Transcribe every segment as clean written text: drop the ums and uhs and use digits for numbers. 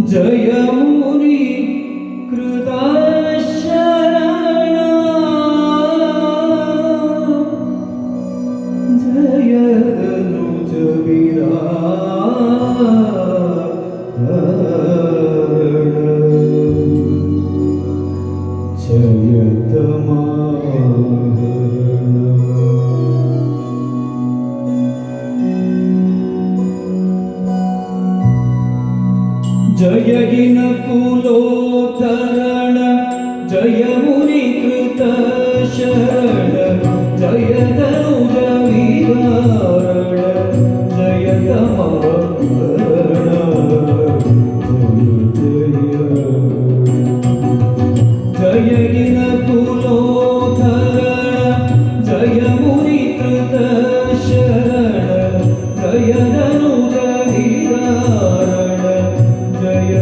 जय मुनि कृताशरण जय अनुज जय गिनकुलोद्धरण जय मुनिकृत शरण जय तनुज विदारण जय तमाभरण जय गिनकुलोद्धरण जय मुनिकृत शरण जय तनुज विदारण जय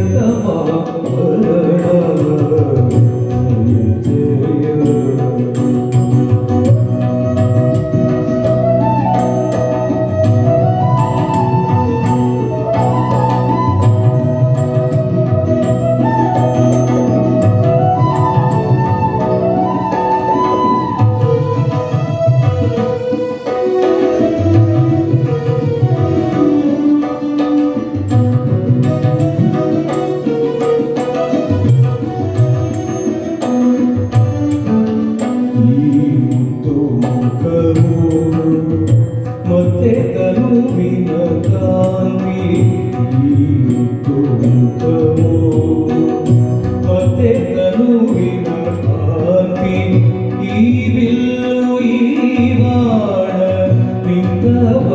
ಮತ್ತೆ ತನುವಿನ ಕಾಂತಿ ಮತ್ತೆ ತನುವಿನ ಕಾಂತಿ ಈ ಬಿಲ್ಲು ಈ ಬಾಣ ನಿಂತವ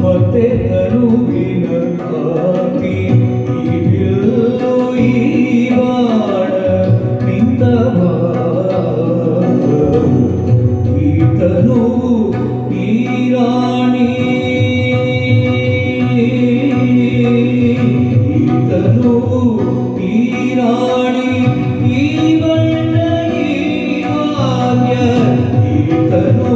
ಮತ್ತೆ ತನುವಿನ ಕಾಂತಿ ಈ ಬಿಲ್ಲು ಈ ಬಾಣ ಈತನು ಈ ರಾಣಿ ಈತನು ಈ ರಾಣಿ ಈ ಬಣ್ಣ ಈ ಭಾಗ್ಯ ಈತನು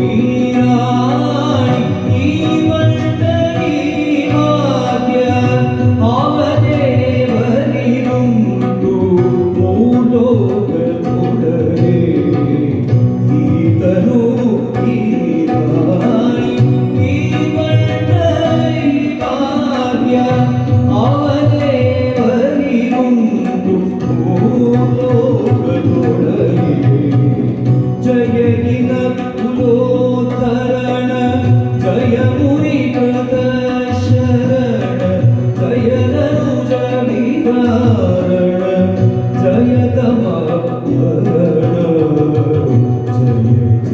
ಈ ರಾಣಿ ಈ ಬಣ್ಣ ಈ ಭಾಗ್ಯ ಅವದೇವರಿಗುಂಟು ಮೂಲೋಕದೊಡನೆ ಈತನು ಈ ರಾಣಿ ಈ ಬಣ್ಣ ಈ ಭಾಗ್ಯ ಅವದೇವರಿಗುಂಟು ಮೂಲೋಕದೊಡನೆ ಜಯ ಗಿನಕುಲೋದ್ಧರಣ ಜಯ ಮುನಿಕೃತ ಶರಣ ಜಯ ತನುಜ ವಿದಾರಣ जय तमाभरण जय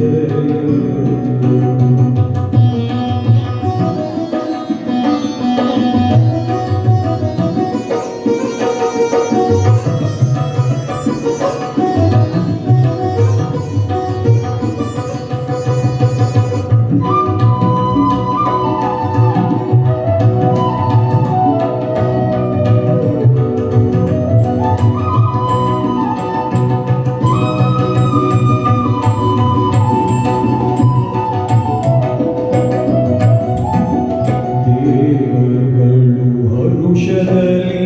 ಹರುಷದಲ್ಲಿ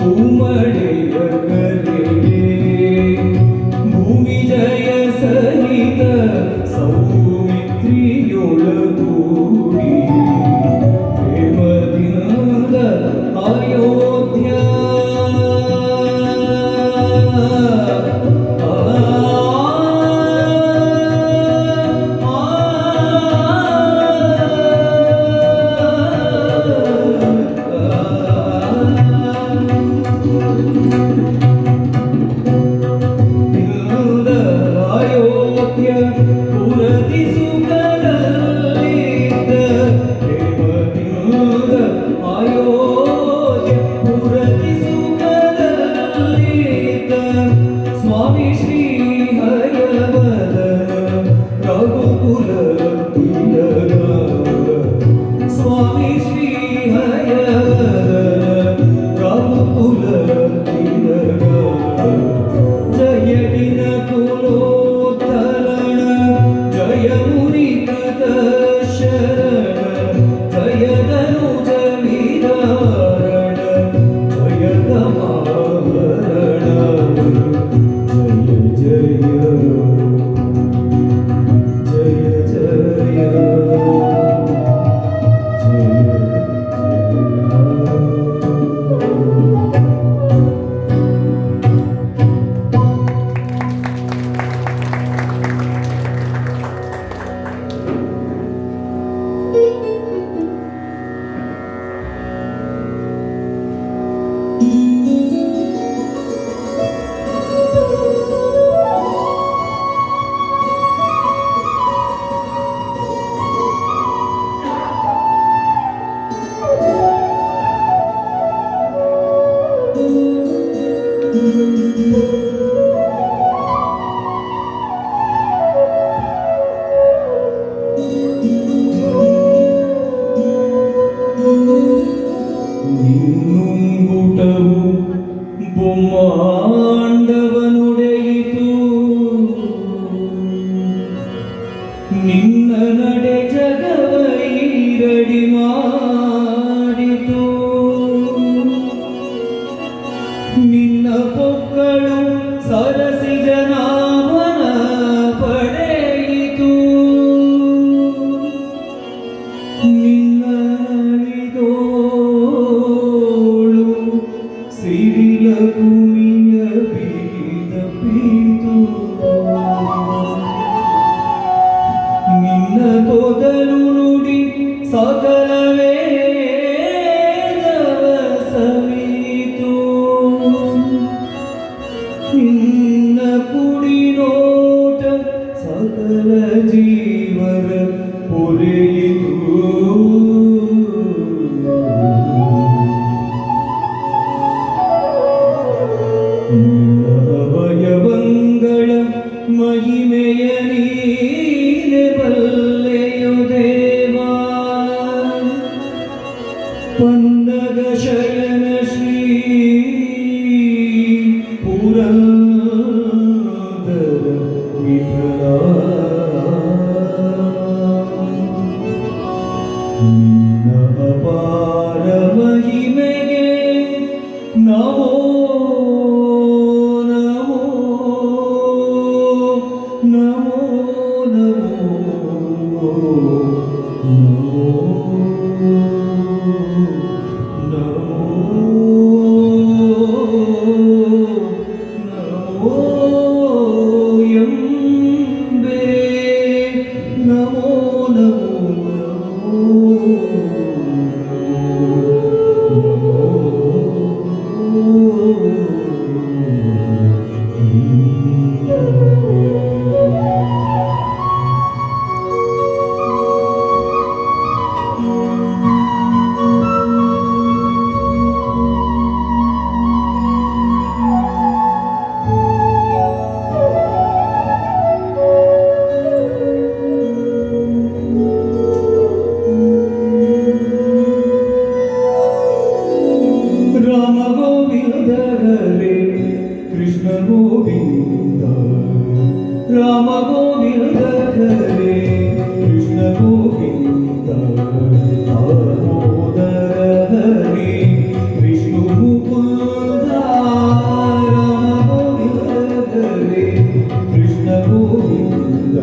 ಉಮಡೆಯ ಕರೆಗೆ ಭೂಮಿ ಜಯ ಸಹಿತ ಸೌಮಿತ್ರಿಯೊಳಗೂಡಿ ಪ್ರೇಮದಿಂದ ಅಯೋಧ್ಯ ಪುರದಿ ಸುಖದಲ್ಲಿದ್ದ ಪ್ರೇಮದಿಂದ ಅಯೋಧ್ಯ ಪುರದಿ ಸುಖದಲ್ಲಿದ್ದ ಸ್ವಾಮಿ ಶ್ರೀ ಹಯವದನ ರಘುಕುಲ ತಿಲಕ ಸ್ವಾಮಿ ಶ್ರೀ ಹಯವದನ ರಘುಕುಲ ತಿಲಕ ಜಯ ಗಿನಕುಲೋದ್ಧರಣ जय ನಿನ್ನ ನಡೆ ಜಗವೈರಡಿ ಮಾಡಿತು ನಿನ್ನ ಪೊಕ್ಕಳು ಸರಸಿ ಜನಾಮನ ಪಡೆಯಿತು ನಿನ್ನ ಅಳಿದೋಳು ಸಿರಿಲ ಭೂಮಿಯ ಬಿಗಿದ ಪೀತು ನಿನ್ನ ತೊದಲು ನುಡಿ ಸಕಲ ವೇದವ ಸವಿತು ನಿನ್ನ ಕುಡಿ ನೋಟ ಸಕಲ ಜೀವರ ಪೊರೆಯಿತು ನಿನ್ನ ಅವಯವಗಳ ಮಹಿಮೆಯ ನೀನೆ ಬಲ್ಲೆಯು ದೇವಾ ಪನ್ನಗ ಶಯನ ಶ್ರೀ ಪುರಂದರ ವಿಠಲ ನಿನ್ನ ಅಪಾರ ಮಹಿಮೆಗೆ ನಮೋ ನಮೋ ನಮೋ ನಮೋ ನಮೋ ಎಂಬೆ ನಮೋ ರಾಮ ಗೋವಿಂದ ಹರೇ ಕೃಷ್ಣ ಗೋವಿಂದ ರಾಮ ಗೋವಿಂದ ಹರೇ ಕೃಷ್ಣ ಗೋವಿಂದ ದಾಮೋದರ ಹರೇ ವಿಷ್ಣು ಮುಕುಂದ ರಾಮ ಗೋವಿಂದ ಹರೇ ಕೃಷ್ಣ ಗೋವಿಂದ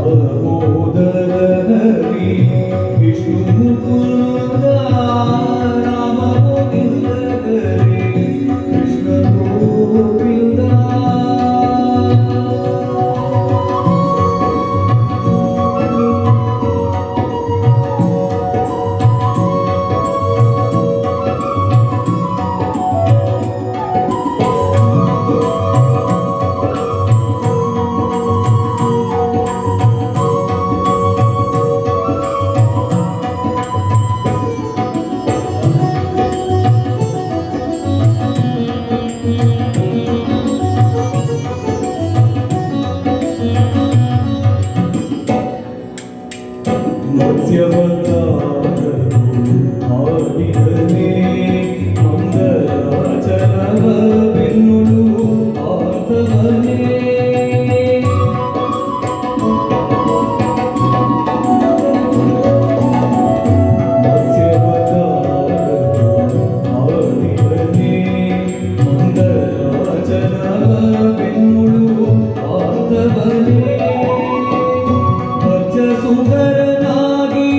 ದಾಮೋದರ ಹರೇ ವಿಷ್ಣು ಮುಕುಂದ ರಾಮ ಗೋವಿಂದ ಹರೇ ಕೃಷ್ಣ ಗೋವಿಂದ ಆಡಿದನೇ ಮಂದರಾಚರವ ಬೆನ್ನುಳು ಆತವನೇ ಆಡಿದನೇ ಮಂದರಾಚರವ ಬೆನ್ನುಳು ಆತವನೇ ಸುಂದರನಾಗಿ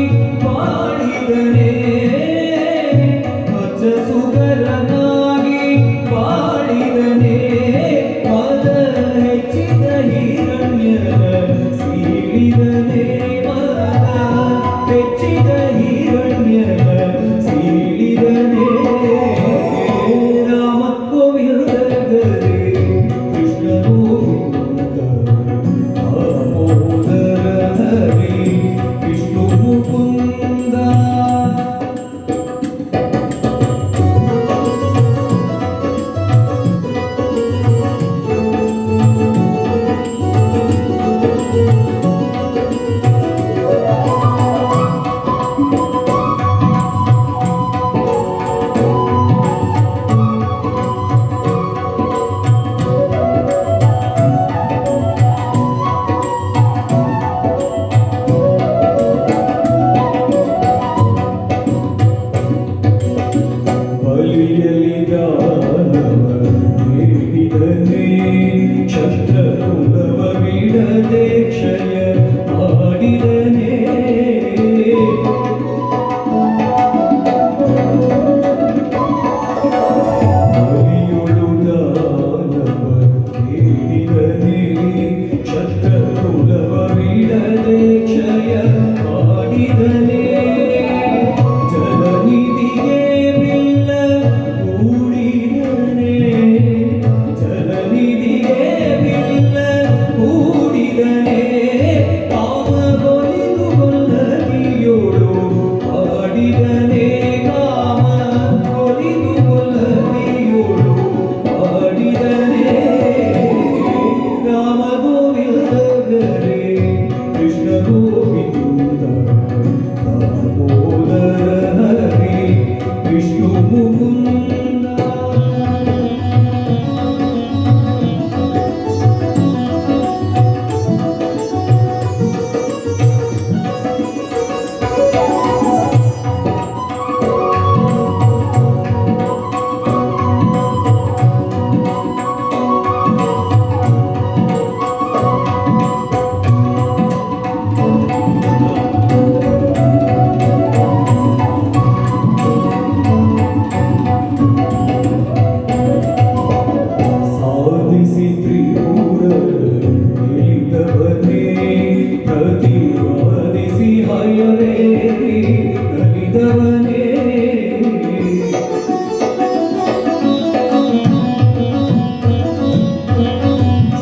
ನಲಿದವನೇ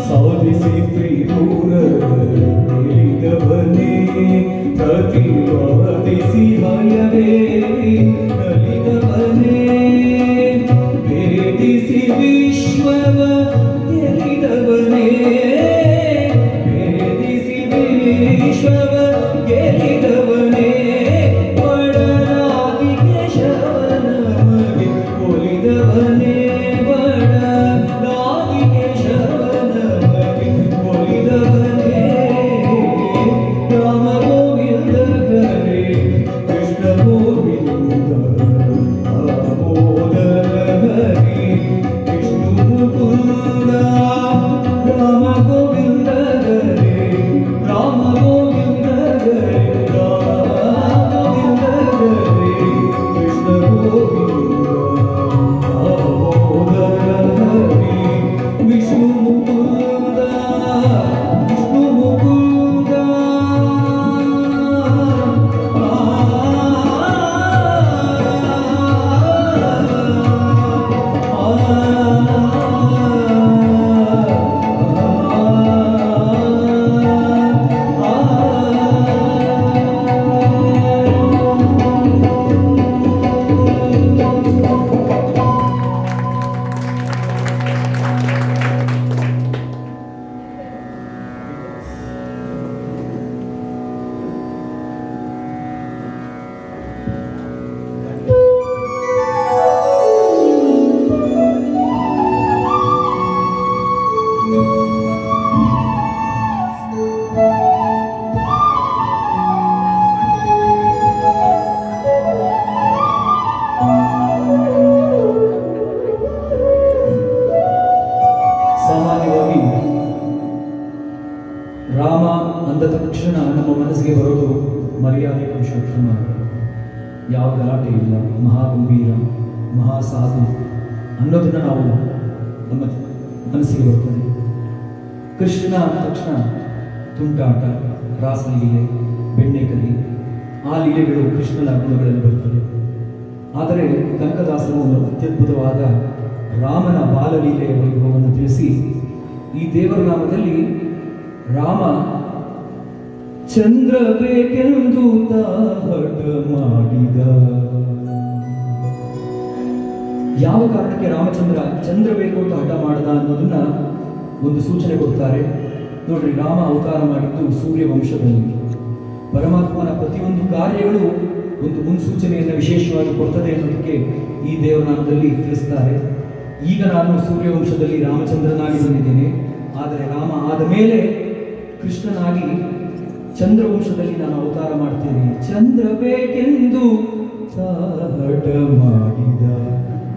ಸಾಧಿಸಿ ತ್ರಿಪುರ ತಿಳಿದವನೇ ಪ್ರತಿಪಾದಿಸಿ ಭಯವೇ ನಲಿದವನೇ ಭೇದಿಸಿ ವಿಶ್ವವ ಗೆಲಿದವನೇ ಭೇದಿಸಿ ವಿಶ್ವವ ಗೆಲಿದವನೇ ಬಡರಾಗಿ ಕೇಶವನ ಮಗೆ ಒಲಿದವನೇ ಬಡರಾಗಿ ಕೇಶವನ ಮಗೆ ಒಲಿದವನೇ ರಾಮ ಗೋವಿಂದ ಹರೇ ಕೃಷ್ಣ ಗೋವಿಂದ ದಾಮೋದರ ಹರಿ ವಿಷ್ಣು ಮುಕುಂದ ರಾಮ ಗೋವಿಂದ ಹರೇ ರಾಮ ಗೋವಿಂದ ಹರೇ ರಾಮ ಗೋವಿಂದ ಹರೇ ಕೃಷ್ಣ ಗೋವಿಂದ ದಾಮೋದರ ಹರಿ ವಿಷ್ಣು ಮುಕುಂದ ವಿಷ್ಣು ಮುಕುಂದ ಸಾಮಾನ್ಯವಾಗಿ ರಾಮ ಅಂದ ತಕ್ಷಣ ನಮ್ಮ ಮನಸ್ಸಿಗೆ ಬರೋದು ಮರ್ಯಾದೆ ಪುರುಷೋತ್ತಮ, ಯಾವ ಗಲಾಟೆ ಇಲ್ಲ, ಮಹಾಗಂಭೀರ, ಮಹಾಸಾಧು ಅನ್ನೋದನ್ನ ನಾವು ನಮ್ಮ ಮನಸ್ಸಿಗೆ ಬರ್ತದೆ. ಕೃಷ್ಣ ಅಂದ ತಕ್ಷಣ ತುಂಟಾಟ, ರಾಸಲೀಲೆ, ಬೆಣ್ಣೆಕಲಿ, ಆ ಲೀಲೆಗಳು ಕೃಷ್ಣನ ಗುಣಗಳಲ್ಲಿ ಬರ್ತದೆ. ಆದರೆ ಕನಕದಾಸರು ಒಂದು ಅತ್ಯದ್ಭುತವಾದ ರಾಮನ ಬಾಲಲೀಲೆಯ ವೈಭವವನ್ನು ತಿಳಿಸಿ ಈ ದೇವರ ನಾಮದಲ್ಲಿ ರಾಮ ಚಂದ್ರ ಬೇಕೆಂದು ತಾಹಟ ಮಾಡಿದ. ಯಾವ ಕಾರಣಕ್ಕೆ ರಾಮಚಂದ್ರ ಚಂದ್ರ ಬೇಕು ಅಂತ ಹಠ ಮಾಡದ ಅನ್ನೋದನ್ನ ಒಂದು ಸೂಚನೆ ಕೊಡ್ತಾರೆ. ನೋಡ್ರಿ, ರಾಮ ಅವತಾರ ಮಾಡಿದ್ದು ಸೂರ್ಯ ವಂಶದಲ್ಲಿ. ಪರಮಾತ್ಮನ ಪ್ರತಿಯೊಂದು ಕಾರ್ಯಗಳು ಒಂದು ಮುನ್ಸೂಚನೆಯನ್ನು ವಿಶೇಷವಾಗಿ ಕೊಡ್ತದೆ ಅನ್ನೋದಕ್ಕೆ ಈ ದೇವನಾಮದಲ್ಲಿ ತಿಳಿಸ್ತಾರೆ. ಈಗ ನಾನು ಸೂರ್ಯವಂಶದಲ್ಲಿ ರಾಮಚಂದ್ರನಾಗಿ ಬಂದಿದ್ದೇನೆ, ಆದರೆ ರಾಮ ಆದ ಮೇಲೆ ಕೃಷ್ಣನಾಗಿ ಚಂದ್ರವಂಶದಲ್ಲಿ ನಾನು ಅವತಾರ ಮಾಡ್ತೇನೆ. ಚಂದ್ರ ಬೇಕೆಂದು ತಾಹಟ ಮಾಡಿದ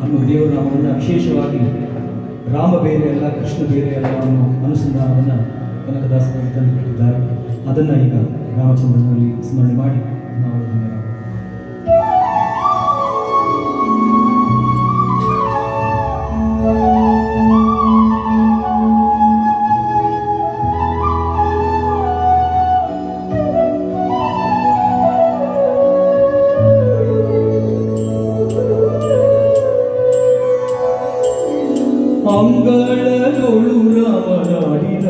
ಅನ್ನೋ ದೇವನಾಮವನ್ನು ವಿಶೇಷವಾಗಿ ರಾಮ ಬೇರೆ ಅಲ್ಲ, ಕೃಷ್ಣ ಬೇರೆ ಅಲ್ಲ ಅನ್ನೋ ಅನುಸಂಧಾನವನ್ನು ಕನಕದಾಸರು ತಂದುಕೊಟ್ಟಿದ್ದಾರೆ. ಅದನ್ನು ಈಗ ರಾಮಚಂದ್ರನಲ್ಲಿ ಸ್ಮರಣೆ ಮಾಡಿ ನಾವು ಅದನ್ನು ಅಂಗಳದೊಳು ರಾಮನಾಡಿದ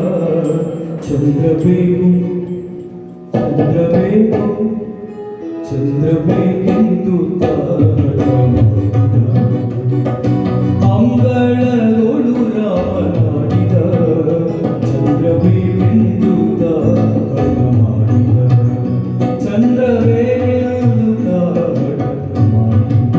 ಚಂದ್ರ ಬೇಕು ಚಂದ್ರ ಬೇಕು ಚಂದ್ರ ಬೇಕೆಂದು ತಾಹಟ ಮಾಡಿದ. ಅಂಗಳದೊಳು ರಾಮನಾಡಿದ ಚಂದ್ರ ಬೇಕೆಂದು ತಾಹಟ ಮಾಡಿದ. ಚಂದ್ರ ಬೇಕೆಂದು ತಾಹಟ ಮಾಡಿದ.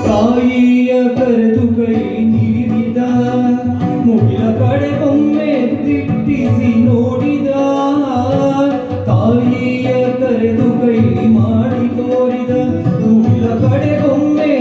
ತಾಯಿಯ ಕರೆದು ಕೈ ನೀಡಿದ, ಮುಗಿಲ ಕಡೆ ಒಮ್ಮೆ ದಿಟ್ಟಿಸಿ ನೋಡಿದ. ತಾಯಿಯ ಕರೆದು ಕೈ ಮಾಡಿ ತೋರಿದ, ಮುಗಿಲ ಕಡೆ ಒಮ್ಮೆ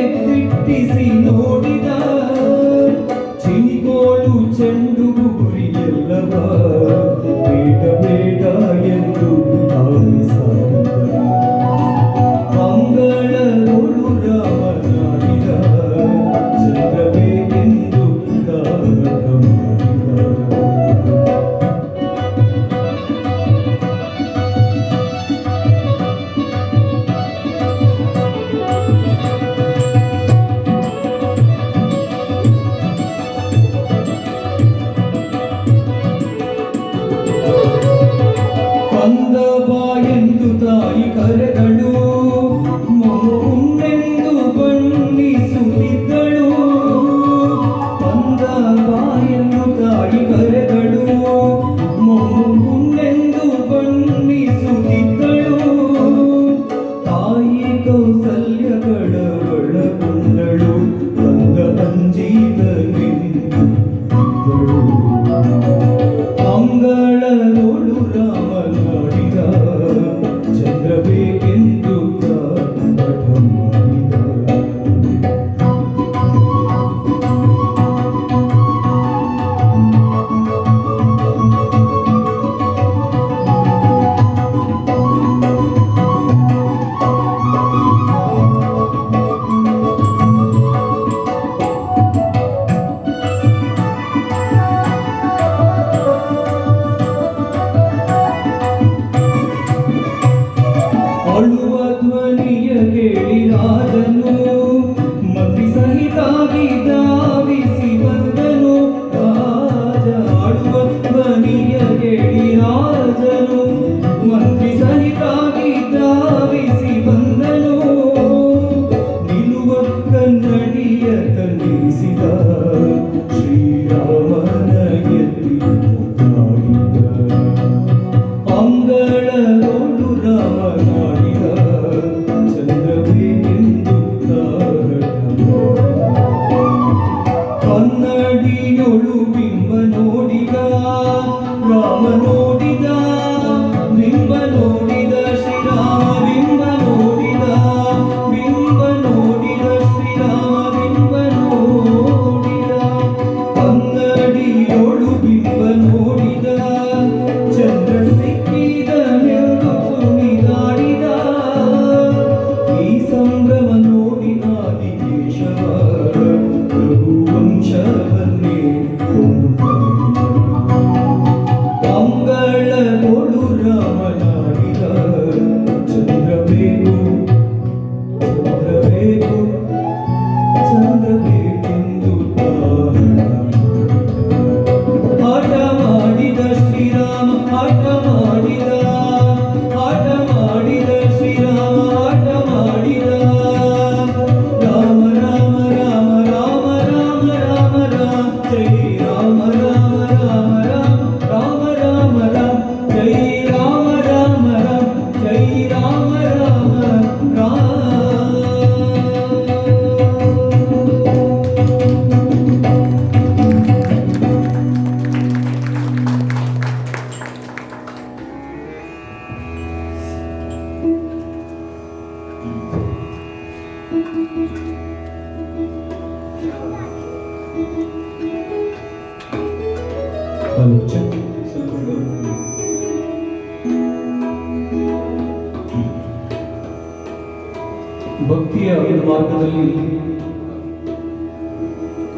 ಭಕ್ತಿಯ ಮಾರ್ಗದಲ್ಲಿ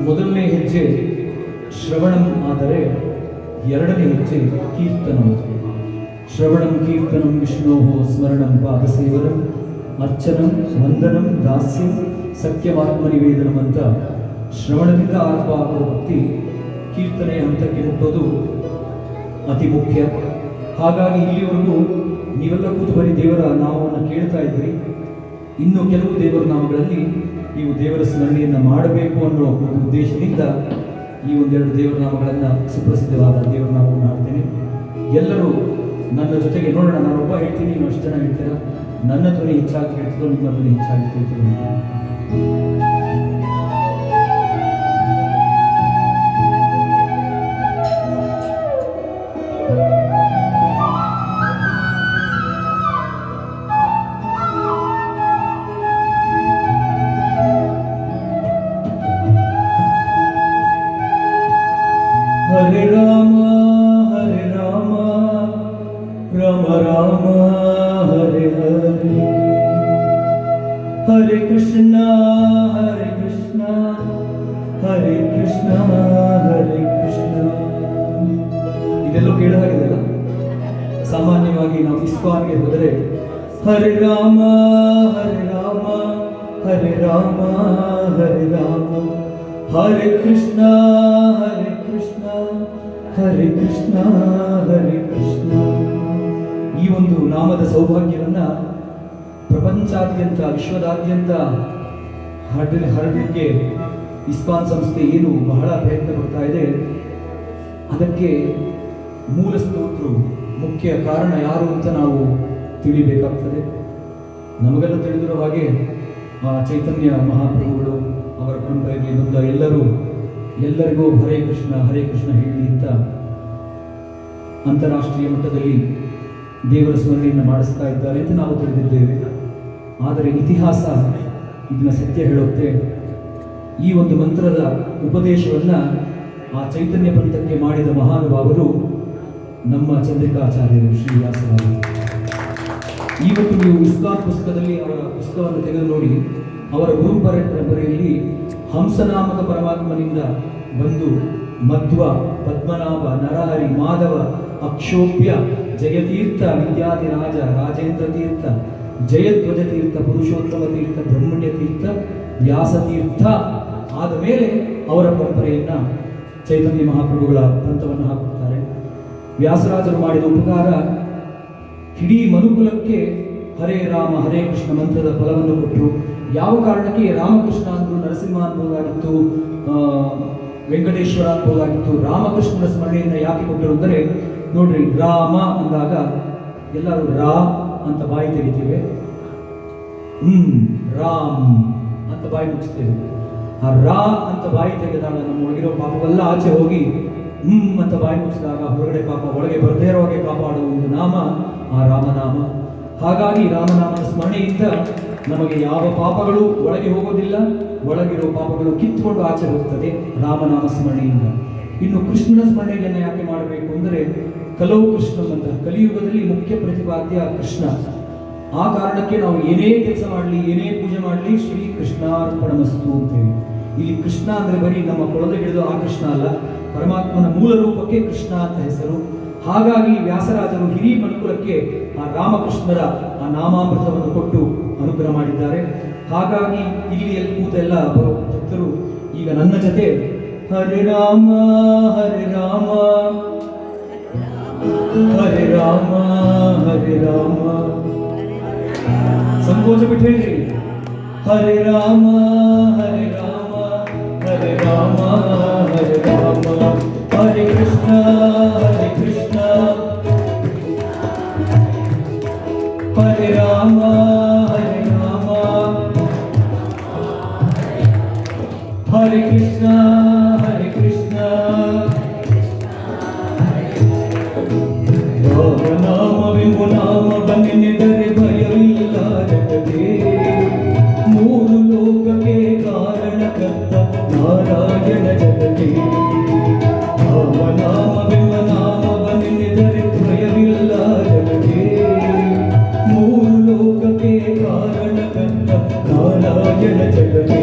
ಮೊದಲನೇ ಹೆಜ್ಜೆ ಶ್ರವಣಂ ಆದರೆ ಎರಡನೇ ಹೆಜ್ಜೆ ಕೀರ್ತನಂ. ಶ್ರವಣಂ ಕೀರ್ತನಂ ವಿಷ್ಣೋ ಸ್ಮರಣಂ ಪಾದಸೇವನಂ ಅರ್ಚನಂ ವಂದನಂ ದಾಸ್ಯಂ ಸತ್ಯಮಾತ್ಮನಿವೇದನಂ ಅಂತ ಶ್ರವಣದಿಂದ ಆರಂಭ ಆಗುವ ಭಕ್ತಿ ಕೀರ್ತನೆಯ ಹಂತಕ್ಕೆ ಮುಟ್ಟೋದು ಅತಿ ಮುಖ್ಯ. ಹಾಗಾಗಿ ಇಲ್ಲಿವರೆಗೂ ನೀವೆಲ್ಲ ಕೂತು ಬರೀ ದೇವರ ನಾಮವನ್ನು ಕೇಳ್ತಾ ಇದ್ದೀರಿ. ಇನ್ನು ಕೆಲವು ದೇವರ ನಾಮಗಳಲ್ಲಿ ನೀವು ದೇವರ ಸ್ಮರಣೆಯನ್ನು ಮಾಡಬೇಕು ಅನ್ನೋ ಒಂದು ಉದ್ದೇಶದಿಂದ ಈ ಒಂದೆರಡು ದೇವರ ನಾಮಗಳನ್ನು ಸುಪ್ರಸಿದ್ಧವಾದ ದೇವರ ನಾಮವನ್ನು ಹಾಡ್ತೇನೆ. ಎಲ್ಲರೂ ನನ್ನ ಜೊತೆಗೆ ನೋಡೋಣ. ನಾನೊಬ್ಬ ಹೇಳ್ತೀನಿ, ನೀವು ಅಷ್ಟು ಜನ ಹೇಳ್ತೀರಾ. ನನ್ನ ಧ್ವನಿ ಹೆಚ್ಚಾಗಿ ಕೇಳ್ತಿರೋ ನಿಮ್ಮ ಧ್ವನಿ ಹೆಚ್ಚಾಗಿ ಕೇಳ್ತಿರೋ? ಹರೆ ರಾಮ ಹರೆ ರಾಮ ರಾಮ ರಾಮ ಹರೆ ಹರೆ, ಹರೆ ಕೃಷ್ಣ ಹರೆ ಕೃಷ್ಣ ಹರೆ ಕೃಷ್ಣ ಹರೆ ಕೃಷ್ಣ. ಇದೆಲ್ಲೋ ಕೇಳಲಾಗಿದೆಯಲ್ಲ. ಸಾಮಾನ್ಯವಾಗಿ ನಾವು ಇಸ್ಕಾನ್ಗೆ ಹೋದರೆ ಹರೆ ರಾಮ ಹರೆ ರಾಮ ಹರೆ ರಾಮ ಹರೆ ರಾಮ, ಹರೆ ಕೃಷ್ಣ ಹರೆ ಕೃಷ್ಣ ಹರೆ ಕೃಷ್ಣ ಹರೆ ಕೃಷ್ಣ. ಈ ಒಂದು ನಾಮದ ಸೌಭಾಗ್ಯವನ್ನ ಪ್ರಪಂಚಾದ್ಯಂತ ವಿಶ್ವದಾದ್ಯಂತ ಹರಡಲಿಕ್ಕೆ ಇಸ್ಕಾನ್ ಸಂಸ್ಥೆ ಏನು ಬಹಳ ಪ್ರಯತ್ನ ಪಡ್ತಾ ಇದೆ. ಅದಕ್ಕೆ ಮೂಲ ಸ್ತೋತ್ರ ಮುಖ್ಯ ಕಾರಣ ಯಾರು ಅಂತ ನಾವು ತಿಳಿಬೇಕಾಗ್ತದೆ. ನಮಗೆಲ್ಲ ತಿಳಿದಿರೋ ಹಾಗೆ ಚೈತನ್ಯ ಮಹಾಪ್ರಭುಗಳು ಅವರ ಪರಂಪರೆಯಲ್ಲಿ ಬಂದ ಎಲ್ಲರಿಗೂ ಹರೇ ಕೃಷ್ಣ ಹೇಳಿ ಅಂತ ಅಂತಾರಾಷ್ಟ್ರೀಯ ಮಟ್ಟದಲ್ಲಿ ದೇವರ ಸ್ಮರಣೆಯನ್ನು ಮಾಡಿಸ್ತಾ ಇದ್ದಾರೆ ಅಂತ ನಾವು ತಿಳಿದಿದ್ದೇವೆ. ಆದರೆ ಇತಿಹಾಸ ಇದನ್ನ ಸತ್ಯ ಹೇಳುತ್ತೆ. ಈ ಒಂದು ಮಂತ್ರದ ಉಪದೇಶವನ್ನ ಆ ಚೈತನ್ಯ ಪಂಥಕ್ಕೆ ಮಾಡಿದ ಮಹಾನುಭಾವರು ನಮ್ಮ ಚಂದ್ರಿಕಾಚಾರ್ಯರು ಶ್ರೀವ್ಯಾಸರಾಜರು. ಇವತ್ತು ನೀವು ಇಸ್ಕಾನ್ ಪುಸ್ತಕದಲ್ಲಿ ಅವರ ಪುಸ್ತಕವನ್ನು ತೆಗೆದು ನೋಡಿ, ಅವರ ಗುರು ಪರಂಪರೆಯಲ್ಲಿ ಹಂಸನಾಮಕ ಪರಮಾತ್ಮನಿಂದ ಬಂದು ಮಧ್ವ, ಪದ್ಮನಾಭ, ನರಹರಿ, ಮಾಧವ, ಅಕ್ಷೋಭ್ಯ, ಜಯತೀರ್ಥ, ವಿದ್ಯಾಧಿರಾಜ, ರಾಜೇಂದ್ರ ತೀರ್ಥ, ಜಯಧ್ವಜ ತೀರ್ಥ, ಪುರುಷೋತ್ತಮ ತೀರ್ಥ, ಬ್ರಹ್ಮಣ್ಯ ತೀರ್ಥ, ವ್ಯಾಸತೀರ್ಥ ಆದ ಮೇಲೆ ಅವರ ಪರಂಪರೆಯನ್ನ ಚೈತನ್ಯ ಮಹಾಪ್ರಭುಗಳ ಪಂಥವನ್ನು ಹಾಕುತ್ತಾರೆ. ವ್ಯಾಸರಾಜರು ಮಾಡಿದ ಉಪಕಾರ ಇಡೀ ಮನುಕುಲಕ್ಕೆ ಹರೇ ರಾಮ ಹರೇ ಕೃಷ್ಣ ಮಂತ್ರದ ಫಲವನ್ನು ಕೊಟ್ಟರು. ಯಾವ ಕಾರಣಕ್ಕೆ ರಾಮಕೃಷ್ಣ ಅಂದ್ರು, ನರಸಿಂಹ ಅನ್ಬೋದಾಗಿತ್ತು, ವೆಂಕಟೇಶ್ವರ ಅನ್ಬೋದಾಗಿತ್ತು, ರಾಮಕೃಷ್ಣನ ಸ್ಮರಣೆಯನ್ನು ಯಾಕೆ ಕೊಟ್ಟರು ಅಂದರೆ, ನೋಡ್ರಿ, ರಾಮ ಅಂದಾಗ ಎಲ್ಲರೂ ರಾ ಅಂತ ಬಾಯಿ ತೆಗಿತೀವಿ, ರಾಮ್ ಅಂತ ಬಾಯಿ ಮುಚ್ತೇವೆ. ಆ ರಾ ಅಂತ ಬಾಯಿ ತೆಗೆದಾಗ ನಮ್ಮ ಒಳಗಿರೋ ಪಾಪವೆಲ್ಲ ಆಚೆ ಹೋಗಿ ಅಂತ ಬಾಯಿ ಮುಚ್ಚಿದಾಗ ಹೊರಗಡೆ ಪಾಪ ಒಳಗೆ ಬರದೇ ಇರೋ ಹಾಗೆ ಕಾಪಾಡುವ ಒಂದು ನಾಮ ಆ ರಾಮನಾಮ. ಹಾಗಾಗಿ ರಾಮನಾಮನ ಸ್ಮರಣೆಯಿಂದ ನಮಗೆ ಯಾವ ಪಾಪಗಳು ಒಳಗೆ ಹೋಗೋದಿಲ್ಲ, ಒಳಗಿರೋ ಪಾಪಗಳು ಕಿತ್ಕೊಂಡು ಆಚೆ ಹೋಗ್ತದೆ ರಾಮನಾಮ ಸ್ಮರಣೆಯಿಂದ. ಇನ್ನು ಕೃಷ್ಣನ ಸ್ಮರಣೆಯನ್ನು ಯಾಕೆ ಮಾಡಬೇಕು ಅಂದರೆ, ಕಲೌ ಕೃಷ್ಣ ಅಂತ ಕಲಿಯುಗದಲ್ಲಿ ಮುಖ್ಯ ಪ್ರತಿಪಾದ್ಯ ಕೃಷ್ಣ. ಆ ಕಾರಣಕ್ಕೆ ನಾವು ಏನೇ ಕೆಲಸ ಮಾಡಲಿ, ಏನೇ ಪೂಜೆ ಮಾಡಲಿ, ಶ್ರೀ ಕೃಷ್ಣಾರ್ಪಣಮಸ್ತು ಅಂತೇಳಿ. ಇಲ್ಲಿ ಕೃಷ್ಣ ಅಂದರೆ ಬರೀ ನಮ್ಮ ಕೊಳದ ಹಿಡಿದು ಆ ಕೃಷ್ಣ ಅಲ್ಲ, ಪರಮಾತ್ಮನ ಮೂಲ ರೂಪಕ್ಕೆ ಕೃಷ್ಣ ಅಂತ ಹೆಸರು. ಹಾಗಾಗಿ ವ್ಯಾಸರಾಜರು ಹಿರೀ ಮನುಕುಲಕ್ಕೆ ಆ ರಾಮಕೃಷ್ಣರ ಆ ನಾಮಾಮೃತವನ್ನು ಕೊಟ್ಟು ಅನುಗ್ರಹ ಮಾಡಿದ್ದಾರೆ. ಹಾಗಾಗಿ ಇಲ್ಲಿ ಕೂತ ಎಲ್ಲ ಭಕ್ತರು ಈಗ ನನ್ನ ಜೊತೆ ಹರೆ ರಾಮ ಹರೆ ರಾಮ ಹರೆ ರಾಮ ಹರೆ ರಾಮ, ಸಂಕೋಚ ಬಿಟ್ಟು ಹೇಳ್ರಿ, ಹರೆ ರಾಮ ಹರೆ ರಾಮ ಹರೆ ರಾಮ ಹರೆ ರಾಮ, ಹರೆ ಕೃಷ್ಣ ಹರೆ ರಾಮ ಹರೆ ರಾಮ ಹರೆ ಕೃಷ್ಣ ಹರೆ ಕೃಷ್ಣ. ರಾಮನಾಮವೆಂಬ ನಾಮ ಬನ್ನೆನೆದರೆ ಭಯವಿಲ್ಲ ಜಗದೇ, ಮೂರು ಕಾರಣಕರ್ತ ನಾರಾಯಣ ಜಗದೇ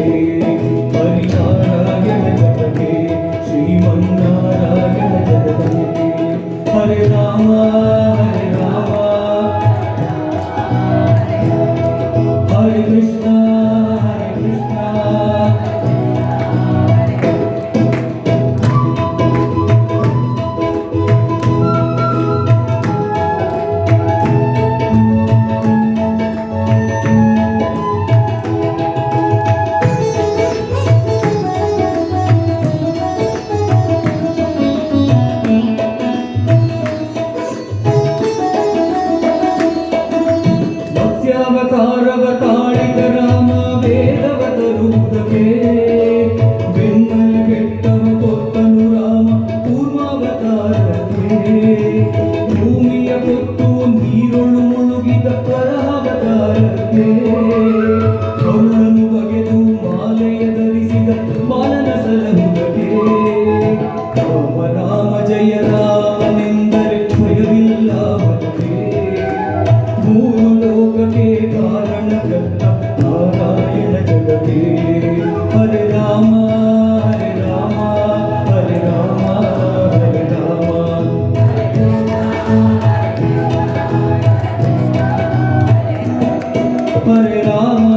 ಹರಿನಾರಾಯಣ ಜಗದೇ ಶ್ರೀಮನ್ನಾರಾಯಣ ಜಗದೇ ಹರೇ ರಾಮ ಹರೇ ಕೃಷ್ಣ ಹರೇ ಕೃಷ್ಣ ಅವತಾರವ ತಾಳಿದ ರಾಮ ವೇದವತರುವುದಕ್ಕೆ ಬೆನ್ನಲ್ ಬೆಟ್ಟವ ಕೊಟ್ಟನು ರಾಮ ಕೂರ್ಮಾವತಾರಕ್ಕೆ ಭೂಮಿಯ ಕೊಟ್ಟು ನೀರೊಳು ಮುಳುಗಿದ ವರಾವತಾರಕ್ಕೆ ಕರುಳನ್ನು ಬಗೆದು ಮಾಲೆಯ ಧರಿಸಿದ ಬಾಲನ ಸಲಹುದಕ್ಕೆ ರಾಮ ರಾಮ ಜಯ ರಾಮನೆಂದರೆ ಭಯವಿಲ್ಲ ಮನಕ್ಕೆ ಮೂರು ಲೋಕಕ್ಕೆ ಕಾರಣಕರ್ತ ನಾರಾಯಣ ಜಗದೇ ಹರೇ ರಾಮ ಹರೇ ರಾಮ ಹರೇ ರಾಮ ಹರೇ ರಾಮ ಹರೇ ರಾಮ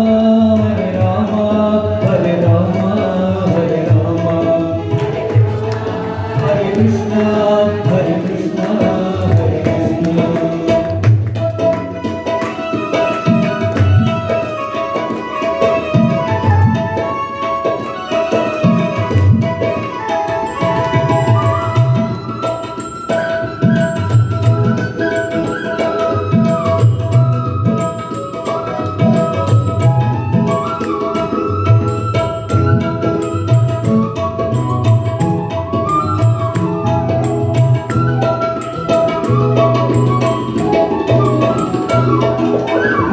ಹರೇ ರಾಮ ಹರೇ ರಾಮ ಹರೇ ರಾಮ ಹರೇ ಕೃಷ್ಣ ಹರೇ ಕೃಷ್ಣ ಹರೇ ಕೃಷ್ಣ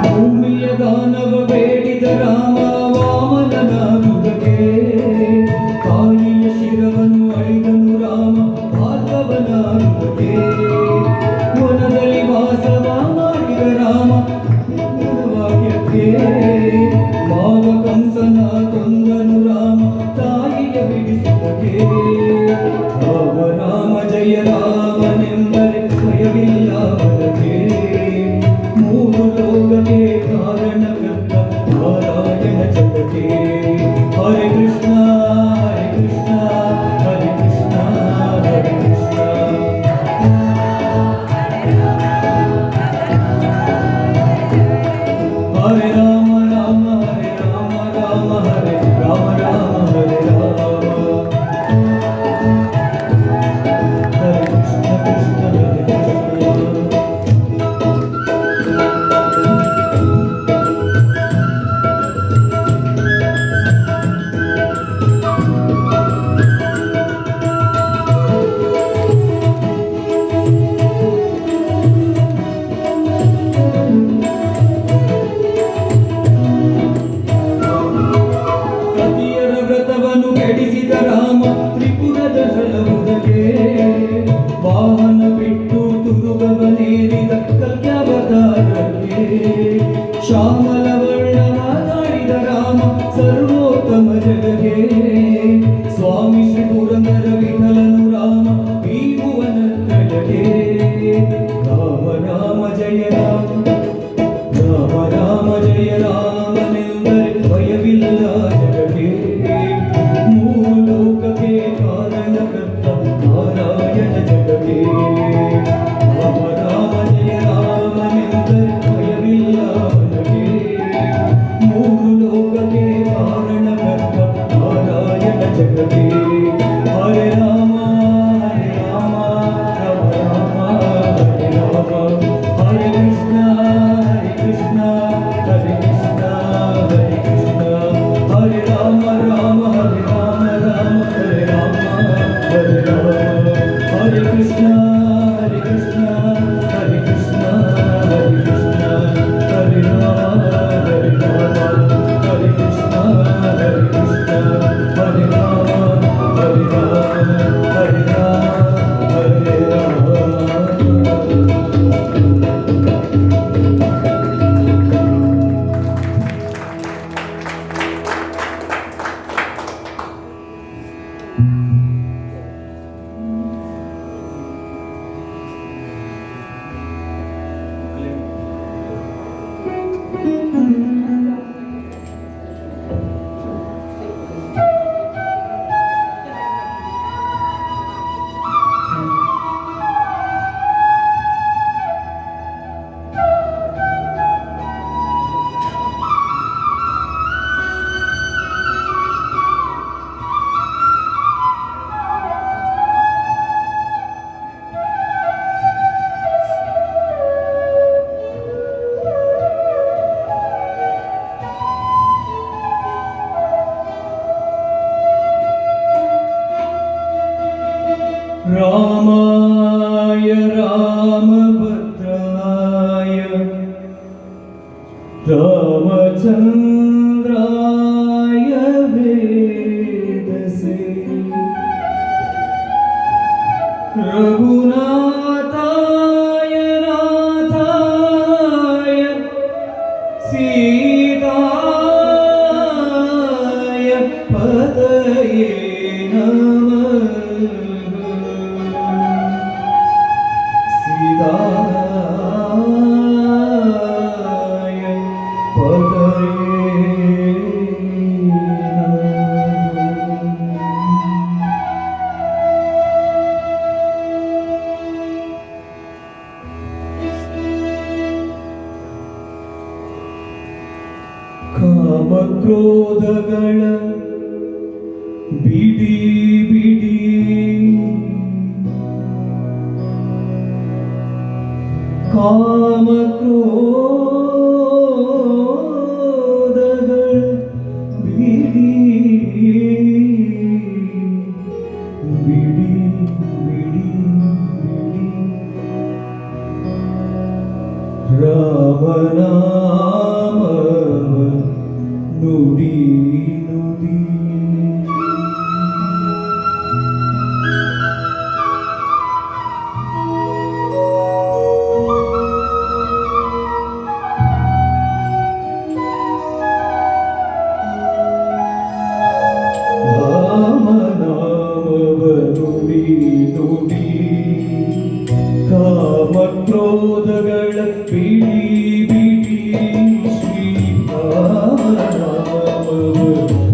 ಭೂಮಿಯ ದಾನವ ಬೇಡಿದ ರಾಮ ವಾಮನನಾಗುವುದಕ್ಕೆ ತಾಯಿಯ ಶಿರವನ್ನು ಅಳಿದನು ರಾಮ ಭಾರ್ಗವನಾಗುವುದಕ್ಕೆ ವನದಲ್ಲಿ ವಾಸವ ಮಾಡಿದ ರಾಮ ವಾಕ್ಯಕ್ಕೆ ಮಾವ ಕಂಸನ ಕೊಂದನು ರಾಮ ತಾಯಿಯ ಬಿಡಿಸುವುದಕ್ಕೆ ರಾಮ ರಾಮ ಜಯ ರಾಮನೆಂದರೆ ಭಯವಿಲ್ಲ ಬಲಕ್ಕೆ ಮೂರು ಲೋಕಕ್ಕೆ ಕಾರಣಕರ್ತ ನಾರಾಯಣ ಜಗದೇ ಹರೇ ಕೃಷ್ಣ ಹರೇ ಕೃಷ್ಣ ಹರೇ ಕೃಷ್ಣ ಹರೇ ಕೃಷ್ಣ ಹರೇ ರಾಮ ರಾಮ ಹರೇ ರಾಮ ರಾಮ ಹರೇ ರಾಮ ರಾಮ ಹರೇ ರಾಮ ಹರೇ ಕೃಷ್ಣ रामाय रामभद्राय रामचन्द्राय वेदसे रघुनाथाय नाथाय सीताय पतये नमः सीताय पतये ಕಾಮಕ್ರೋಧಗಳ ಬಿಡಿ ಬಿಡಿ ಕಾಮಕ್ರೋಧಗಳ ಬಿಡಿ ಬಿಡಿ ಬಿಡಿ ಬಿಡಿ ರಾಮನಾಮ ನುಡಿ ನುಡಿ ರಾಮನಾಮವ ನುಡಿ ನುಡಿ ಕಾಮಕ್ರೋಧಗಳ ಬಿಡಿ ಬಿಡಿ ಶ್ರೀರಾಮನಾಮವ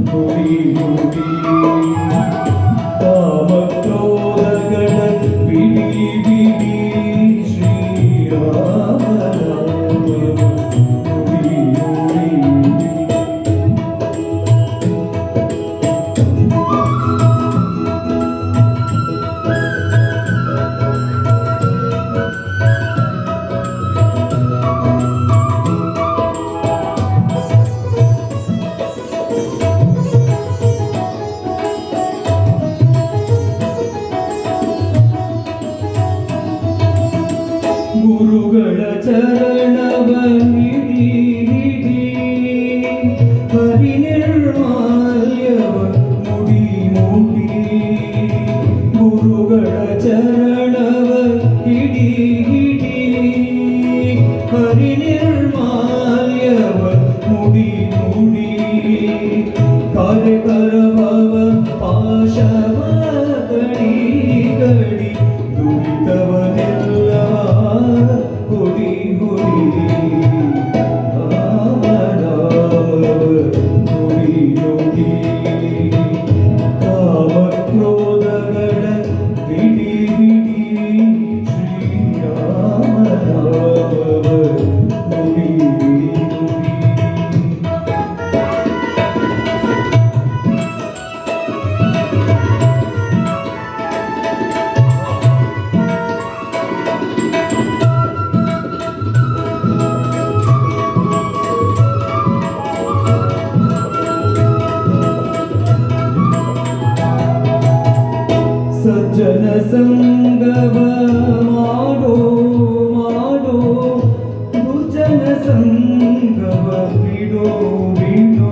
ನುಡಿ ನುಡಿ ಕಾಮಕ್ರೋಧಗಳ ಬಿಡಿ ಬಿಡಿ ಶ್ರೀರಾಮನಾಮವ ನುಡಿ ನುಡಿ ಗುರುಗಳ ಚರಣವ ಹಿಡಿ ಹಿಡಿ ಪರಿನಿರ್ಮಾಲ್ಯವ ಮುಡಿ ಮುಡಿ ಗುರುಗಳ ಚರಣವ ಹಿಡಿ ಹಿಡಿ ಪರಿನಿರ್ಮಾಲ್ಯವ ಮುಡಿ ಮುಡಿ ಕಾರ್ಯಕರಭವ ಪಾಶವ ಕಡಿ ಕಡಿ ದುರಿತವನೆಲ್ಲವ ಹುಡಿ ಹುಡಿ ರಾಮನಾಮವ ನುಡಿ ನುಡಿ ಕಾಮಕ್ರೋಧಗಳ ಬಿಡಿ ಬಿಡಿ ಶ್ರೀರಾಮನಾಮವ ನುಡಿ ನುಡಿ ಸಜ್ಜನ ಸಂಗವ ಮಾಡೋ ಮಾಡೋ ದುರ್ಜನ ಸಂಗವ ಬಿಡೋ ಬಿಡೋ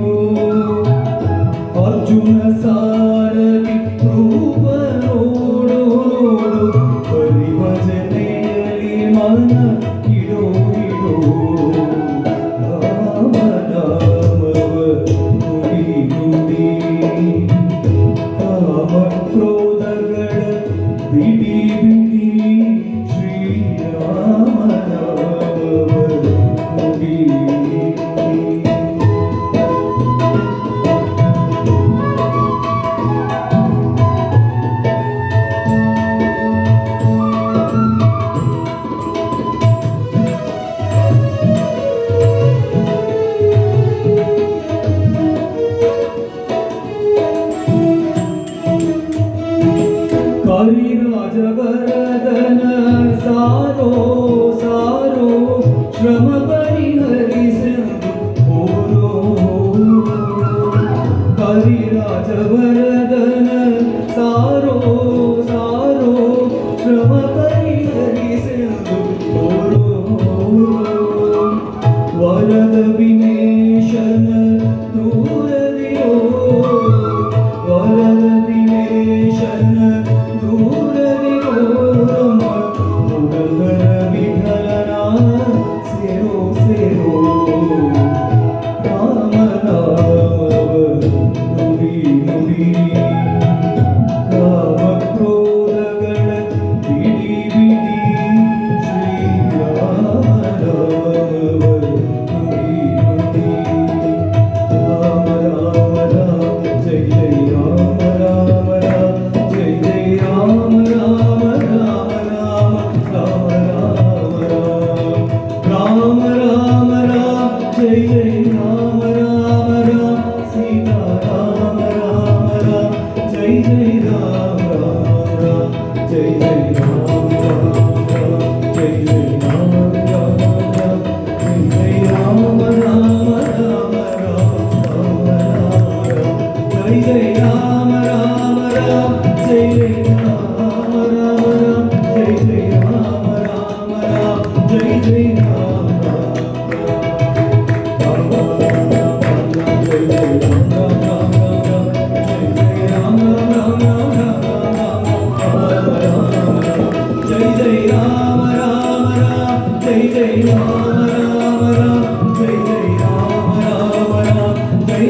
ಅರ್ಜುನ ಸಾರಥಿ ರೂಪ ನೋಡೋ ನೋಡೋ ಪರಿಭಜನೆಯಲ್ಲಿ ಮನ ಇಡೋ ಇಡೋ ರಾಮನಾಮವ ನುಡಿ ನುಡಿ ಕಾಮಕ್ರೋಧಗಳ ಬಿಡಿ ಬಿಡಿ ಶ್ರೀರಾಮನಾಮವ ನುಡಿ ಕರಿರಾಜವರದನ ಸಾರೋ ಸಾರೋ ಶ್ರಮ ಪರಿಹರಿಸೆಂದು ಓರೋ ಕರಿರಾಜವರದನ ಸಾರೋ ಸಾರೋ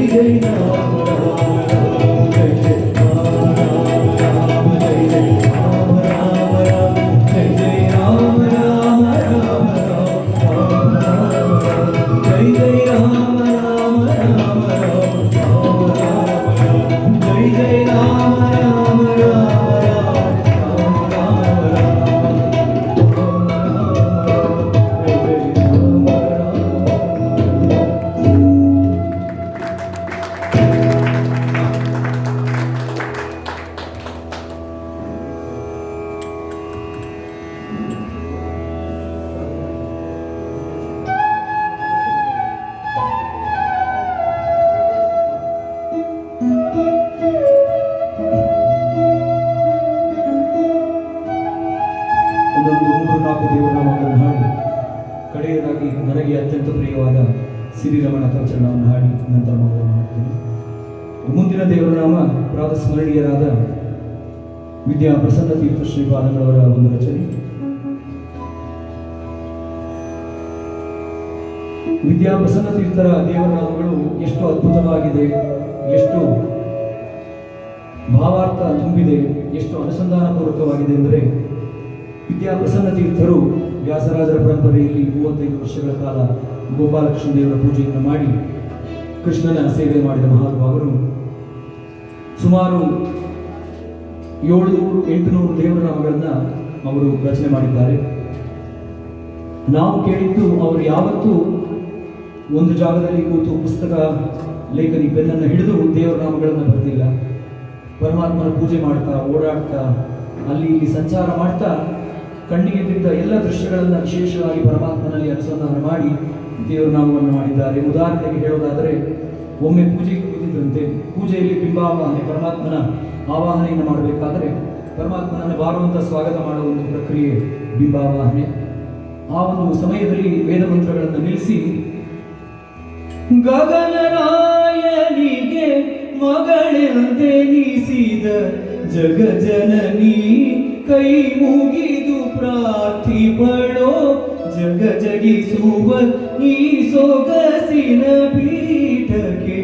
जय राम राम राम जय जय राम राम राम जय जय राम राम राम जय जय राम राम राम राम जय जय राम राम राम राम जय जय राम राम राम ದೇವರನಾಮಗಳನ್ನು ಹಾಡಿ ಕಡೆಯದಾಗಿ ನನಗೆ ಅತ್ಯಂತ ಪ್ರಿಯವಾದ ಸಿರಿರಮಣ ಕವಚರಣವನ್ನು ಹಾಡಿ ನಂತರ ಮಗಳನ್ನು ಹಾಡ್ತೀನಿ. ಮುಂದಿನ ದೇವರನಾಮ ಪ್ರಾತಸ್ಮರಣೀಯರಾದ ವಿದ್ಯಾ ಪ್ರಸನ್ನ ತೀರ್ಥ ಶ್ರೀಪಾದಂಗಳವರ ಒಂದು ರಚನೆ. ವಿದ್ಯಾ ಪ್ರಸನ್ನ ತೀರ್ಥರ ದೇವರನಾಮಗಳು ಎಷ್ಟು ಅದ್ಭುತವಾಗಿದೆ, ಎಷ್ಟು ಭಾವಾರ್ಥ ತುಂಬಿದೆ, ಎಷ್ಟು ಅನುಸಂಧಾನಪೂರ್ವಕವಾಗಿದೆ ಎಂದರೆ ವಿದ್ಯಾಪ್ರಸನ್ನ ತೀರ್ಥರು ವ್ಯಾಸರಾಜರ ಪರಂಪರೆಯಲ್ಲಿ 35 ವರ್ಷಗಳ ಕಾಲ ಗೋಪಾಲಕೃಷ್ಣ ದೇವರ ಪೂಜೆಯನ್ನು ಮಾಡಿ ಕೃಷ್ಣನ ಸೇವೆ ಮಾಡಿದ ಮಹಾನುಭಾವರು. ಸುಮಾರು 700-800 ದೇವರ ನಾಮಗಳನ್ನು ಅವರು ರಚನೆ ಮಾಡಿದ್ದಾರೆ. ನಾವು ಕೇಳಿದ್ದು ಅವರು ಯಾವತ್ತೂ ಒಂದು ಜಾಗದಲ್ಲಿ ಕೂತು ಪುಸ್ತಕ ಲೇಖನಿ ಪೆನ್ನನ್ನು ಹಿಡಿದು ದೇವರ ನಾಮಗಳನ್ನು ಬರೆದಿಲ್ಲ. ಪರಮಾತ್ಮನ ಪೂಜೆ ಮಾಡ್ತಾ ಓಡಾಡ್ತಾ ಅಲ್ಲಿ ಇಲ್ಲಿ ಸಂಚಾರ ಮಾಡ್ತಾ ಕಣ್ಣಿಗೆ ಬಿದ್ದ ಎಲ್ಲ ದೃಶ್ಯಗಳನ್ನು ವಿಶೇಷವಾಗಿ ಪರಮಾತ್ಮನಲ್ಲಿ ಅನುಸಂಧಾನ ಮಾಡಿ ದೇವರ ನಾಮವನ್ನು ಮಾಡಿದ್ದಾರೆ. ಉದಾಹರಣೆಗೆ ಹೇಳೋದಾದರೆ, ಒಮ್ಮೆ ಪೂಜೆಗೆ ಕೂತಿದ್ದಂತೆ ಪೂಜೆಯಲ್ಲಿ ಬಿಂಬಾವಾಹನೆ ಪರಮಾತ್ಮನ ಆವಾಹನೆಯನ್ನು ಮಾಡಬೇಕಾದರೆ ಪರಮಾತ್ಮನನ್ನು ಬಾರುವಂತ ಸ್ವಾಗತ ಮಾಡುವ ಒಂದು ಪ್ರಕ್ರಿಯೆ ಬಿಂಬಾವಾಹನೆ. ಆ ಒಂದು ಸಮಯದಲ್ಲಿ ವೇದ ಮಂತ್ರಗಳನ್ನು ನಿಲ್ಲಿಸಿ ಗಗನರಾಯನಿಗೆ ಮಗಳೆಂದೆನಿಸಿದ ಜಗಜನನಿ ಕೈ ಮುಗಿದು ಪ್ರಾರ್ಥಿಪಳೋ ಜಗ ಜಗಿಸುವ ಈ ಸೊಗಸಿನ ಪೀಠಕ್ಕೆ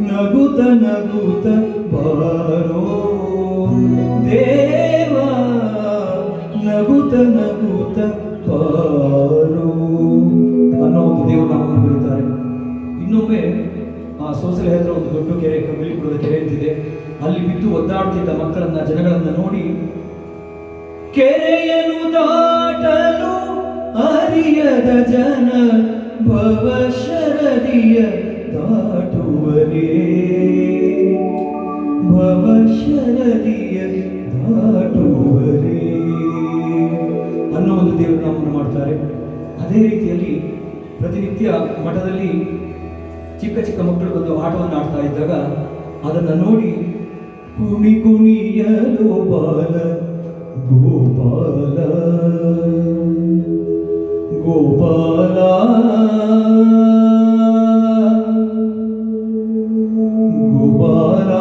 ನಗುತ ನಗುತ ಬಾರೋ ದೇವ ನಗುತ ನಗುತ ಬಾರೋ ಅನ್ನೋ ಒಂದು ದೇವನಾಮವನ್ನು ಬರೀತಾರೆ. ಇನ್ನೊಮ್ಮೆ ಆ ಸೋಸಲೆ ಹತ್ರ ಒಂದು ದೊಡ್ಡ ಕೆರೆ, ಕಬ್ಬಿಲಿಪುರದ ಕೆರೆ ಅಂತಿದೆ, ಅಲ್ಲಿ ಬಿದ್ದು ಒದ್ದಾಡ್ತಿದ್ದ ಮಕ್ಕಳನ್ನ ಜನಗಳನ್ನ ನೋಡಿ ಕೆರೆಯನ್ನು ದಾಟಲು ಅರಿಯದ ಜನ ಭವ ಶರದಿಯ ದಾಟುವರೇ ಭವ ಶರದಿಯ ದಾಟುವರೇ ಅನ್ನೋ ಒಂದು ದೇವರ ನಾಮವನ್ನು ಮಾಡ್ತಾರೆ. ಅದೇ ರೀತಿಯಲ್ಲಿ ಪ್ರತಿನಿತ್ಯ ಮಠದಲ್ಲಿ ಚಿಕ್ಕ ಚಿಕ್ಕ ಮಕ್ಕಳು ಬಂದು ಆಟವನ್ನು ಆಡ್ತಾ ಇದ್ದಾಗ ಅದನ್ನು ನೋಡಿ ಕುಣಿ ಕುಣಿಯಲು ಬಾಲ ಗೋಪಾಲ ಗೋಪಾಲ ಗೋಪಾಲ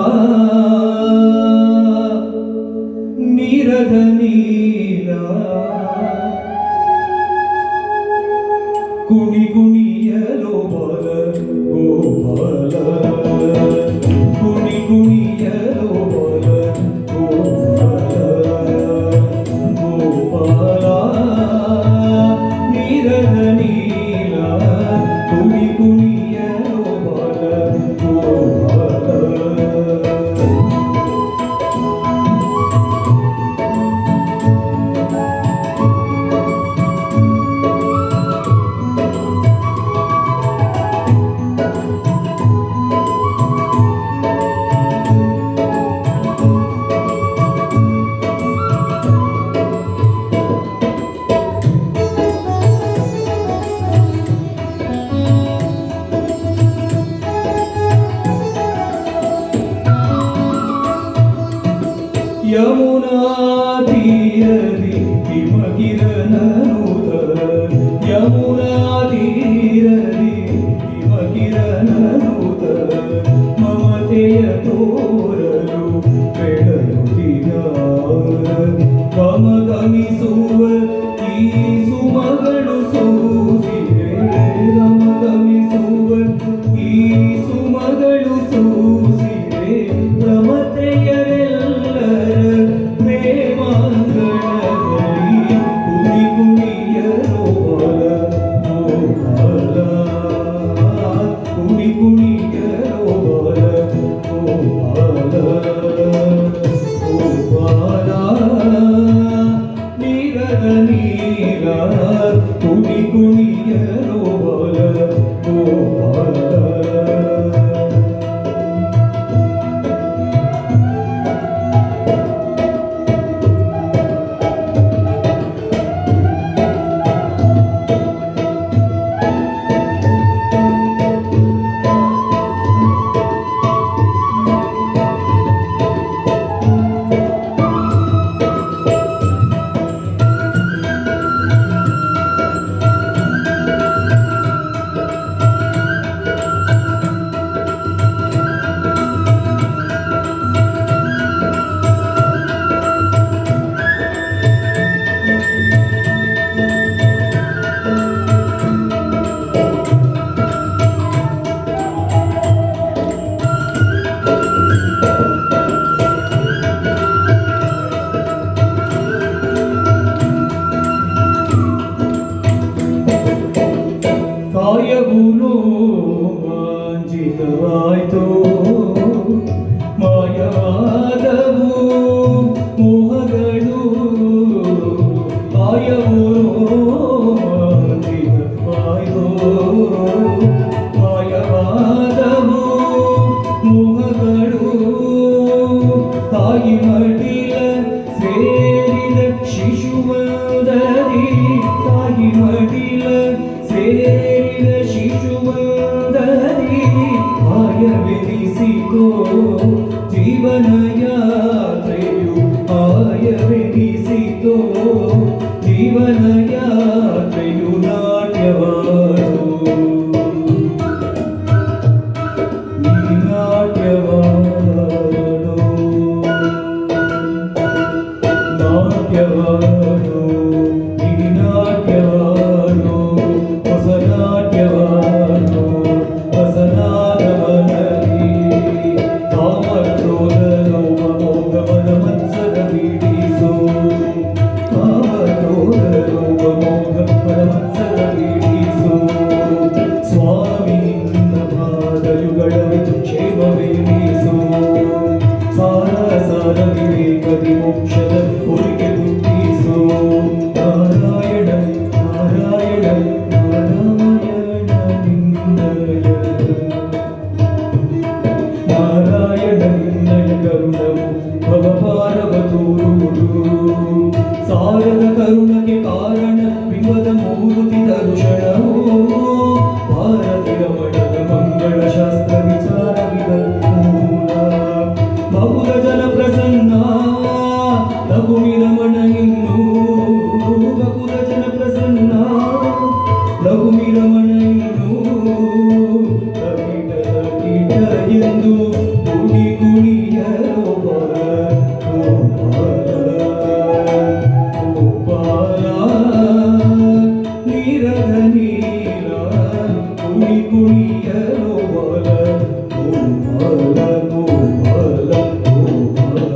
ನೀರದ ನೀಲ ಕುಣಿ ಕುಣಿಯಲು ಬಾಲ ಗೋಪಾಲ ಕುಣಿ ಕುಣಿಯಲು ಬಾಲ ಗೋಪಾಲ ನೀರದ ನೀಲ ಕುಣಿ ಕುಣಿಯಲು ಬಾಲ ಗೋಪಾಲ. ಯಮುನಾ ತೀರದಿ ಹಿಮಗಿರನನುತ ಯಮುನಾ ತೀರದಿ ಹಿಮಗಿರನನುತ ಮಮತೆಯ ತೋರಲು ಬೆಳಗುತ್ತಿನ ಗಮಗಮಿಸುವ ಈ ಸುಮಗಳು ಸೂಸಿರೆ ಗಮಗಮಿಸುವ ಈ ಸುಮಗಳು ಮಾಯವಾಯ್ತೋ ಮಾಯವಾದವು ಮೋಹಗಳು ಮಾಯವೋ ಮಾಯವಾಯ್ತೋ ಮಾಯವಾದವು ಮೋಹಗಳು ತಾಯಿ ಮಡಿಲ ಸೇರಿದ ಶಿಶುವಂದರಿ ತಾಯಿ ಮಡಿಲ ಸೇರಿದ ಶಿಶುವಂದರಿ ಆಯವೆನಿಸಿತೋ ಜೀವನ ಯಾತ್ರೆಯು ಆಯವೆನಿಸಿತೋ ಜೀವನ ಯಾತ್ರೆಯು ನಾಟ್ಯವಾಡು ನೀ ನಾಟ್ಯವಾಡು ನಾಟ್ಯವಾಡು ನೀ ನಾಟ್ಯವಾಡು ಹೊಸ ನಾಟ್ಯವಾಡು ಹೊಸನಾದವನಲ್ಲಿ ಕಾಮಕ್ರೋಧ ಲೋಭ ಮೋಹ ಮದ ಮತ್ಸರ ಬಿಡಿಸು ಕಾಮಕ್ರೋಧ ಲೋಭ ಮೋಹ ಮದ ಮತ್ಸರ ಬಿಡಿಸು ಸ್ವಾಮಿ ನಿನ್ನ ಪಾದಯುಗಳವಿದು ಕ್ಷೇಮವೇನಿಸು ಸಾರ ಸಾರ ವಿವೇಕದಿ ಮೋಕ್ಷದ ಹೊರಿಗೆ ಮುಟ್ಟಿಸು ನಾರಾಯಣ ನಾರಾಯಣ ನಾರಾಯಣ ನಿನ್ನಯ ನಾರಾಯಣ ನಿನ್ನಯ ಕರುಣವು ಭವಭಾರವ ತೋರುವುದು ಸಾರದ ಕರುಣಕ್ಕೆ ಕಾರಣ ಬಿಂಬದ ಮೂರುತಿ ದರ್ಶನವು ಭಾರತಿ ರಮಣದ ಮಂಗಳ ಶಾಸ್ತ್ರ ವಿಚಾರವಿದ ಮೂಲ ಬಹುದ ಜನ ಪ್ರಸನ್ನ ಲಘುಮಿ ರಮಣ ಇನ್ನು ಬಹುದ ಜನ ಪ್ರಸನ್ನ ಲಘುಮಿ ರಮಣ ಇನ್ನು ಕೀಟ ಎಂದು ಕುಣಿ ಕುಣಿಯಲು ಗೋಪಾಲ ನೀರದ ನೀರ ಕುಣಿ ಕುಣಿಯಲು ಗೋಪಾಲ ಗೋಪಾಲ ಗೋಪಾಲ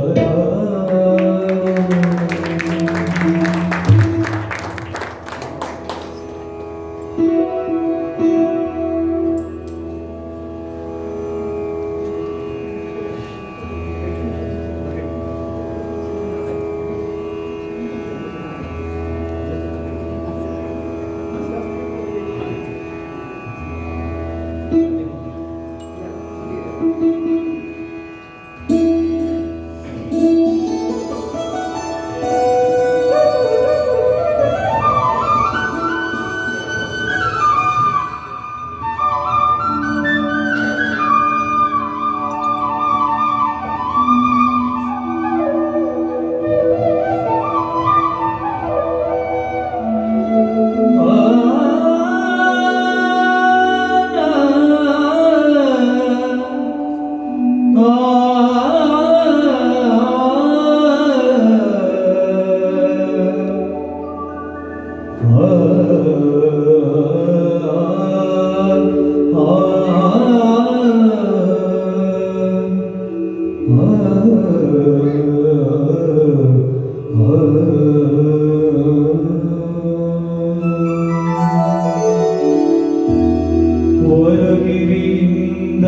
ವರಗಿರಿಯಿಂದ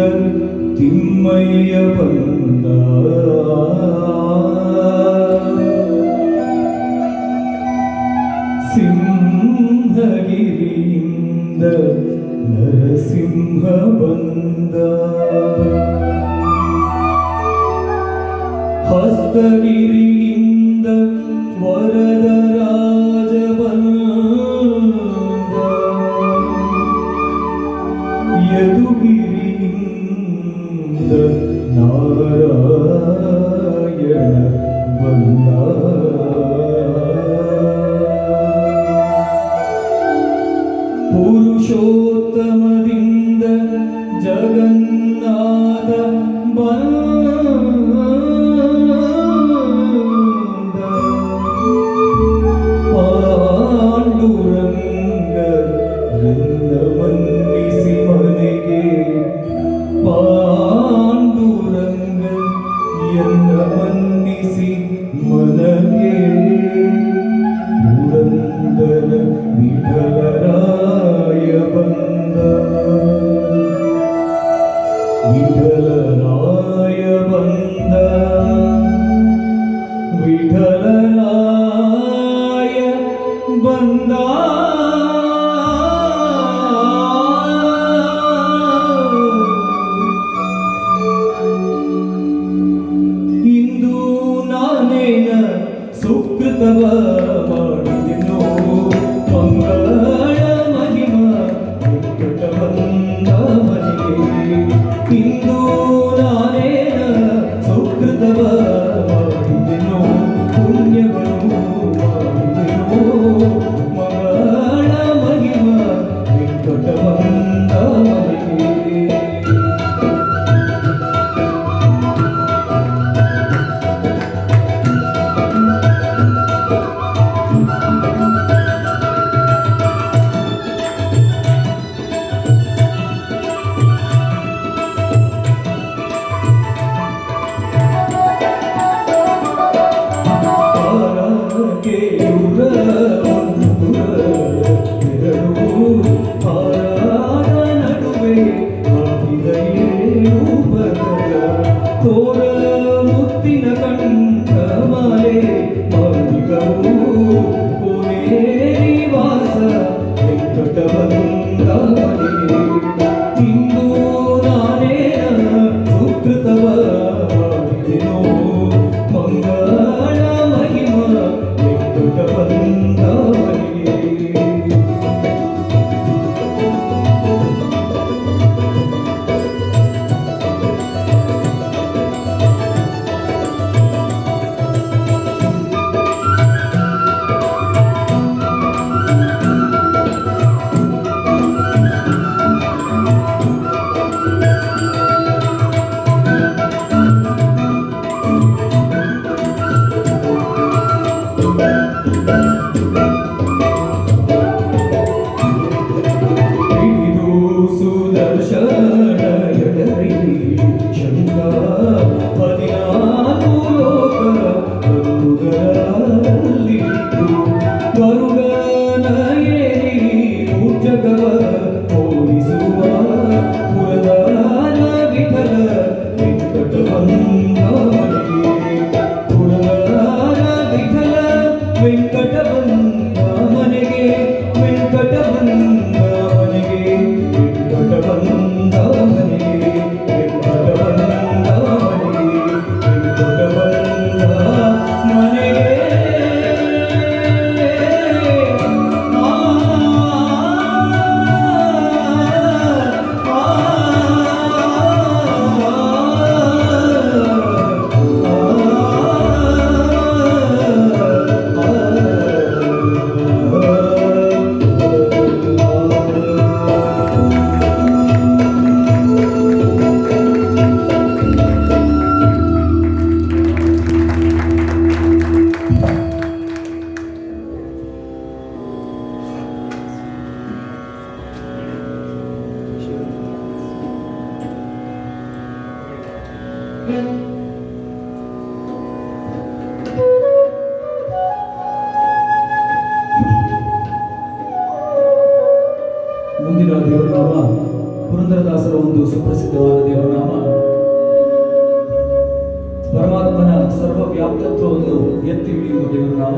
ತಿಮ್ಮಯ್ಯ ಬಂದ ಸಿಂಹಗಿರಿಯಿಂದ ನರಸಿಂಹ ಬಂದ ಹಸ್ತಗಿರಿಯಿಂದ ವರದ ರಾಜ ಬಂದ ಯದುಗಿರಿಯಿಂದ ನಾರಾಯಣ ಬಂದ ಪುರುಷೋತ್ತಮದಿಂದ ಜಗನ್ನಾಥ ಬಂದ ವಿಠಲರಾಯ ಬಂದ ವಿಠಲರಾಯ ಬಂದ ಇಂದು ನಾನೇನ ಸುಕೃತವ ಮಾಡಿದೆನೋ ಮಂಗಳ ಮಹಿಮ ವೆಂಕಟ ಬಂದ ಮನೆಗೆ ಇಂದು ನಾನೇನ ಸುಕೃತವ ಮಾಡಿದೆನೋ ಪುಣ್ಯವನ್ನು ಮಾಡಿದೆನೋ ಮಂಗಳ ಮಹಿಮ ವೆಂಕಟ ಬಂದ ಮನೆಗೆ ತೋರ ಮುತ್ತಿನ ಕಂಠ ಮಾಲೆ ಮಾಲಿಕವು ಪುನೇ ನಿವಾಸ ವೆಂಕಟ ಬಂದ ಮನೆಗೆ ಇಂದು ನಾನೇನ ಸುಕೃತವ ಮಾಡಿದೆನೋ ಮಂಗಳ ಮಹಿಮ ವೆಂಕಟ ಬಂದ ಮನೆಗೆ ಸುದರ್ಶನ ಎಡರಿ ಶಂಕ 14 ಲೋಕ ಬಂಧುಗಳಲ್ಲಿಟ್ಟು ಗರುಡನ ಏರಿ ಜಗವ ತೋರಿಸುವ ಪುರದಾರ ವಿಠಲ ವೆಂಕಟ ಬಂದ ಮನೆಗೆ ಪುರದಾರ ವಿಠಲ ವೆಂಕಟ ಬಂದ ಮನೆಗೆ ವೆಂಕಟ ಬಂದ ಮನೆಗೆ ವೆಂಕಟ ಬಂದ ಮನೆಗೆ ವೆಂಕಟ ಬಂದ ಮನೆಗೆ ವೆಂಕಟ ಬಂದ ಮನೆಗೆ ಮುಂದಿನ ದೇವರನಾಮ ಪುರಂದರದಾಸರ ಒಂದು ಸುಪ್ರಸಿದ್ಧವಾದ ದೇವರನಾಮ. ಪರಮಾತ್ಮನ ಸರ್ವವ್ಯಾಪ್ತತ್ವವನ್ನು ಎತ್ತಿ ಹಿಡಿಯುವ ದೇವರನಾಮ.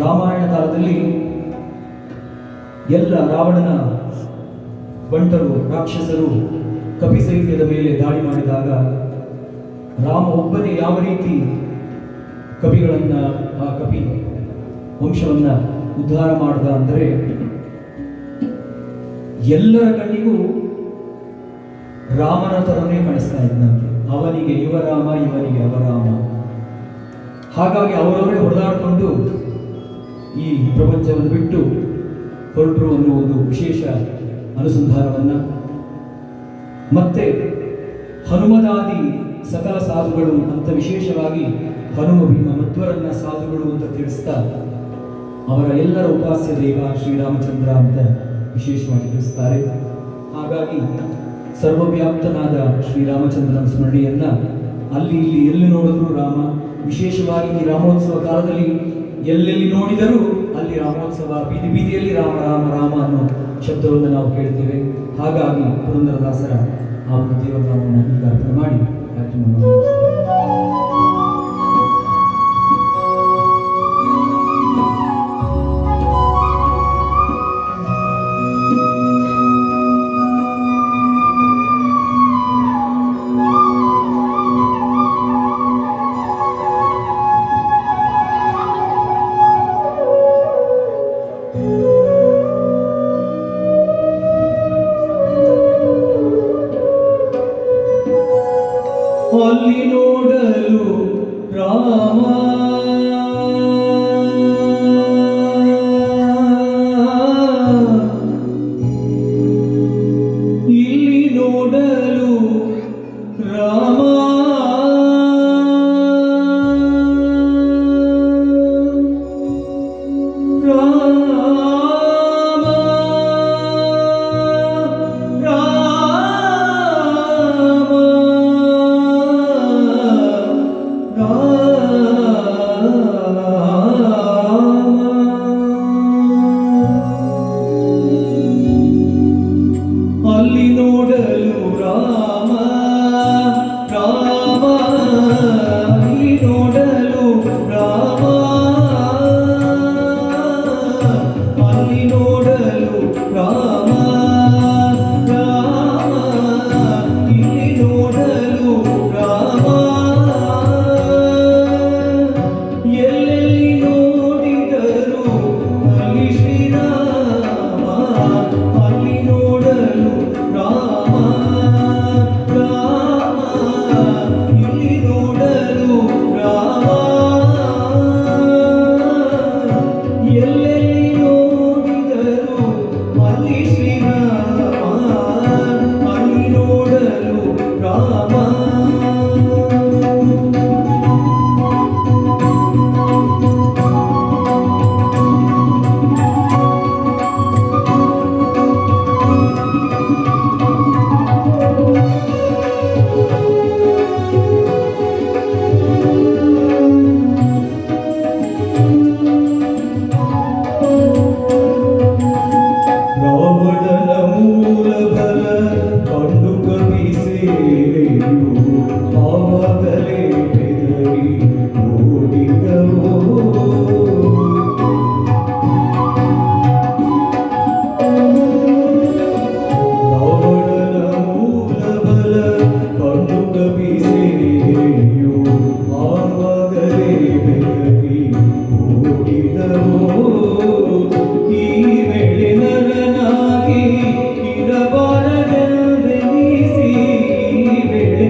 ರಾಮಾಯಣ ಕಾಲದಲ್ಲಿ ಎಲ್ಲ ರಾವಣನ ಬಂಟರು ರಾಕ್ಷಸರು ಕಪಿ ಸೈನ್ಯದ ಮೇಲೆ ದಾಳಿ ಮಾಡಿದಾಗ ರಾಮ ಒಬ್ಬನೇ ಯಾವ ರೀತಿ ಕಪಿಗಳನ್ನ ಆ ಕಪಿ ವಂಶವನ್ನ ಉದ್ಧಾರ ಮಾಡಿದ ಅಂದರೆ ಎಲ್ಲರ ಕಣ್ಣಿಗೂ ರಾಮನ ತರನೇ ಕಾಣಿಸ್ತಾ ಇದ್ದಂತೆ. ಅವನಿಗೆ ಇವರಾಮ, ಇವನಿಗೆ ಅವರಾಮ. ಹಾಗಾಗಿ ಅವರವರೇ ಹೊಡೆದಾಡಿಕೊಂಡು ಈ ಪ್ರಪಂಚವನ್ನು ಬಿಟ್ಟು ಹೊರಟರು ಅನ್ನುವ ಒಂದು ವಿಶೇಷ ಅನುಸಂಧಾನವನ್ನ, ಮತ್ತೆ ಹನುಮದಾದಿ ಸಕಲ ಸಾಧುಗಳು ಅಂತ ವಿಶೇಷವಾಗಿ ಹನುಮ ಭೀಮ ಮಧ್ವರನ್ನ ಸಾಧುಗಳು ಅಂತ ತಿಳಿಸ್ತಾ ಅವರ ಎಲ್ಲರ ಉಪಾಸ್ಯ ದೇವ ಶ್ರೀರಾಮಚಂದ್ರ ಅಂತ ವಿಶೇಷವಾಗಿ ತಿಳಿಸ್ತಾರೆ. ಹಾಗಾಗಿ ಸರ್ವವ್ಯಾಪ್ತನಾದ ಶ್ರೀರಾಮಚಂದ್ರನ ಸ್ಮರಣೆಯನ್ನ ಅಲ್ಲಿ ಇಲ್ಲಿ ಎಲ್ಲಿ ನೋಡಿದ್ರು ರಾಮ. ವಿಶೇಷವಾಗಿ ಈ ರಾಮೋತ್ಸವ ಕಾಲದಲ್ಲಿ ಎಲ್ಲೆಲ್ಲಿ ನೋಡಿದರೂ ಅಲ್ಲಿ ರಾಮೋತ್ಸವ, ಬೀದಿ ಬೀದಿಯಲ್ಲಿ ರಾಮ ರಾಮ ರಾಮ ಅನ್ನೋ ಶಬ್ದವನ್ನು ನಾವು ಕೇಳ್ತೇವೆ. ಹಾಗಾಗಿ ಪುರಂದರದಾಸರ ಆ ಒಂದು ದೇವನಾಮವನ್ನು ಈಗ ಅರ್ಪಣೆ ಮಾಡಿ ಕಾರ್ಯಕ್ರಮವನ್ನು ಮುಗಿಸ್ತೇವೆ. ಅಲ್ಲಿ ನೋಡಲು ರಾಮ ಇಲ್ಲಿ ನೋಡಲು ರಾಮ ಅಲ್ಲಿ ನೋಡಲು ರಾಮ ರಾಮ ಅಲ್ಲಿ ನೋಡಲು ರಾಮ ಅಲ್ಲಿ ನೋಡಲು ರಾಮ ರಾಮ ಇಲ್ಲಿ ನೋಡಲು ರಾಮ ಎಲ್ಲೆಲ್ಲಿ ನೋಡಿದರು ಅಲ್ಲಿ ಶ್ರೀರಾಮ ಅಲ್ಲಿ ನೋಡಲು ರಾಮ ರಾಮ ಇಲ್ಲಿ ನೋಡಲು ರಾಮ ಎಲ್ಲೆಲ್ಲಿ ನೋಡಿದರು ಅಲ್ಲಿ ಶ್ರೀರಾಮ ಅಲ್ಲಿ ನೋಡಲು ರಾಮ. ರಾವಣನ ಮೂಲ ಬಲ ಕಂಡು ಕವಿಸೇನೆಯು ಆವಾಗಲೇ ಬೆದರಿ ಓಡಿದವೋ. ರಾವಣನ ಮೂಲ ಬಲ ಕಂಡು ಕವಿಸೇನೆಯು ಆವಾಗಲೇ ಬೆದರಿ ಓಡಿದವೋ. ಈ ವೇಳೆ ನರನಾಗಿ ಇರಬಾರದೆಂದೆನಿಸಿ ಈ ವೇಳೆ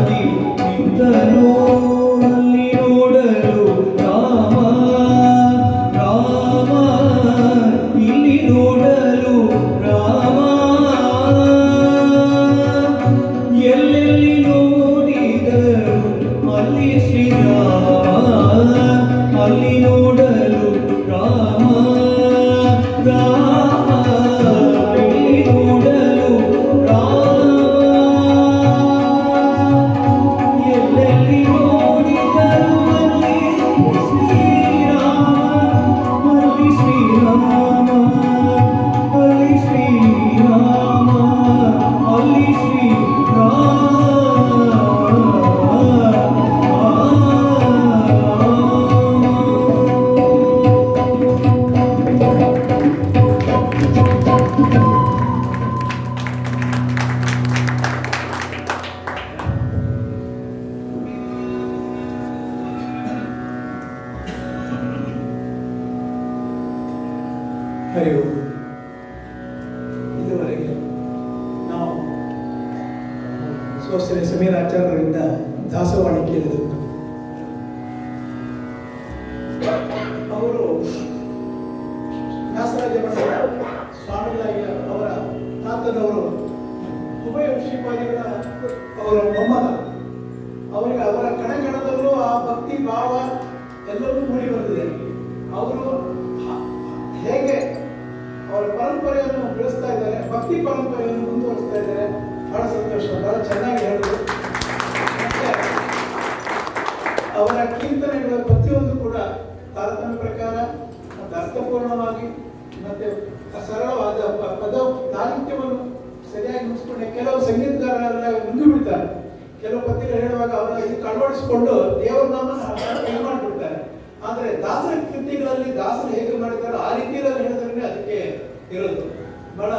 ಶ್ರೀರಾಮನಾಗಿ ನಿಂತನು ಅಲ್ಲಿ ನೋಡಲು ರಾಮ ರಾಮ ಇಲ್ಲಿ ನೋಡಲು ರಾಮ ಎಲ್ಲೆಲ್ಲಿ ನೋಡಿದರು ಅಲ್ಲಿ ಶ್ರೀರಾಮ ಅಲ್ಲಿ ನೋಡಲು ರಾಮ ರಾಮ ಇಲ್ಲಿ ನೋಡಲು ರಾಮ ಎಲ್ಲೆಲ್ಲಿ ನೋಡಿದರು ಅಲ್ಲಿ ಶ್ರೀರಾಮ ಅಲ್ಲಿ ಶ್ರೀರಾಮ ಅಲ್ಲಿ ಶ್ರೀರಾಮ ಅಲ್ಲಿ ಹರಿವು ಇದುವರೆಗೆ ನಾವು ಸ್ವಸ್ಥರೇ ಸಮೀರ ಆಚಾರ್ಯರಿಂದ ದಾಸವಾಣಿ ಕೇಳಿದರು. ಅವರು ವ್ಯಾಸರಾಜ ಮಠದ ಸ್ವಾಮಿಗಳಾಗಿ ಅವರ ತಾತನವರು ಉಭಯ ಶ್ರೀಪಾದಿಗಳ ಅವರ ಮೊಮ್ಮಗ. ಅವರಿಗೆ ಅವರ ಕಣಕಣದಲ್ಲೂ ಆ ಭಕ್ತಿ ಭಾವ ಎಲ್ಲವೂ ಮೂಡಿ ಬಂದಿದೆ. ಅವರು ಹೇಗೆ ಅವರ ಪರಂಪರೆಯನ್ನು ಬೆಳೆಸ್ತಾ ಇದ್ದಾರೆ, ಭಕ್ತಿ ಪರಂಪರೆಯನ್ನು ಮುಂದುವರಿಸ್ತಾ ಇದ್ದಾರೆ. ಬಹಳ ಸಂತೋಷ, ಬಹಳ ಚೆನ್ನಾಗಿ ಹೇಳಿದ್ರು. ಮತ್ತೆ ಅವರ ಕೀರ್ತನೆಗಳ ಪ್ರತಿಯೊಂದು ಕೂಡ ತಾರತಮ್ಯ ಪ್ರಕಾರ ಮತ್ತು ಅರ್ಥಪೂರ್ಣವಾಗಿ ಮತ್ತೆ ಸರಳವಾದ ಪದ ಲಾಲಿತ್ಯವನ್ನು ಸರಿಯಾಗಿ ಮುಗಿಸ್ಕೊಂಡೆ. ಕೆಲವು ಸಂಗೀತಗಾರರೆಲ್ಲ ನುಗ್ಗಿ ಬಿಡ್ತಾರೆ. ಕೆಲವು ಪದ್ಯಗಳು ಹೇಳುವಾಗ ಅವರ ಇದಕ್ಕೆ ಅಳವಡಿಸಿಕೊಂಡು ದೇವರ ನಾಮನ ಮಾಡಿಬಿಡ್ತಾರೆ. ಆದರೆ ದಾಸರ ಕೃತಿಗಳಲ್ಲಿ ದಾಸರು ಹೇಗೆ ಮಾಡಿದ್ದಾರೋ ಆ ರೀತಿಯಲ್ಲಿ ಹೇಳಿದ್ರೆ ಅದಕ್ಕೆ ಇರೋದು ಬಹಳ.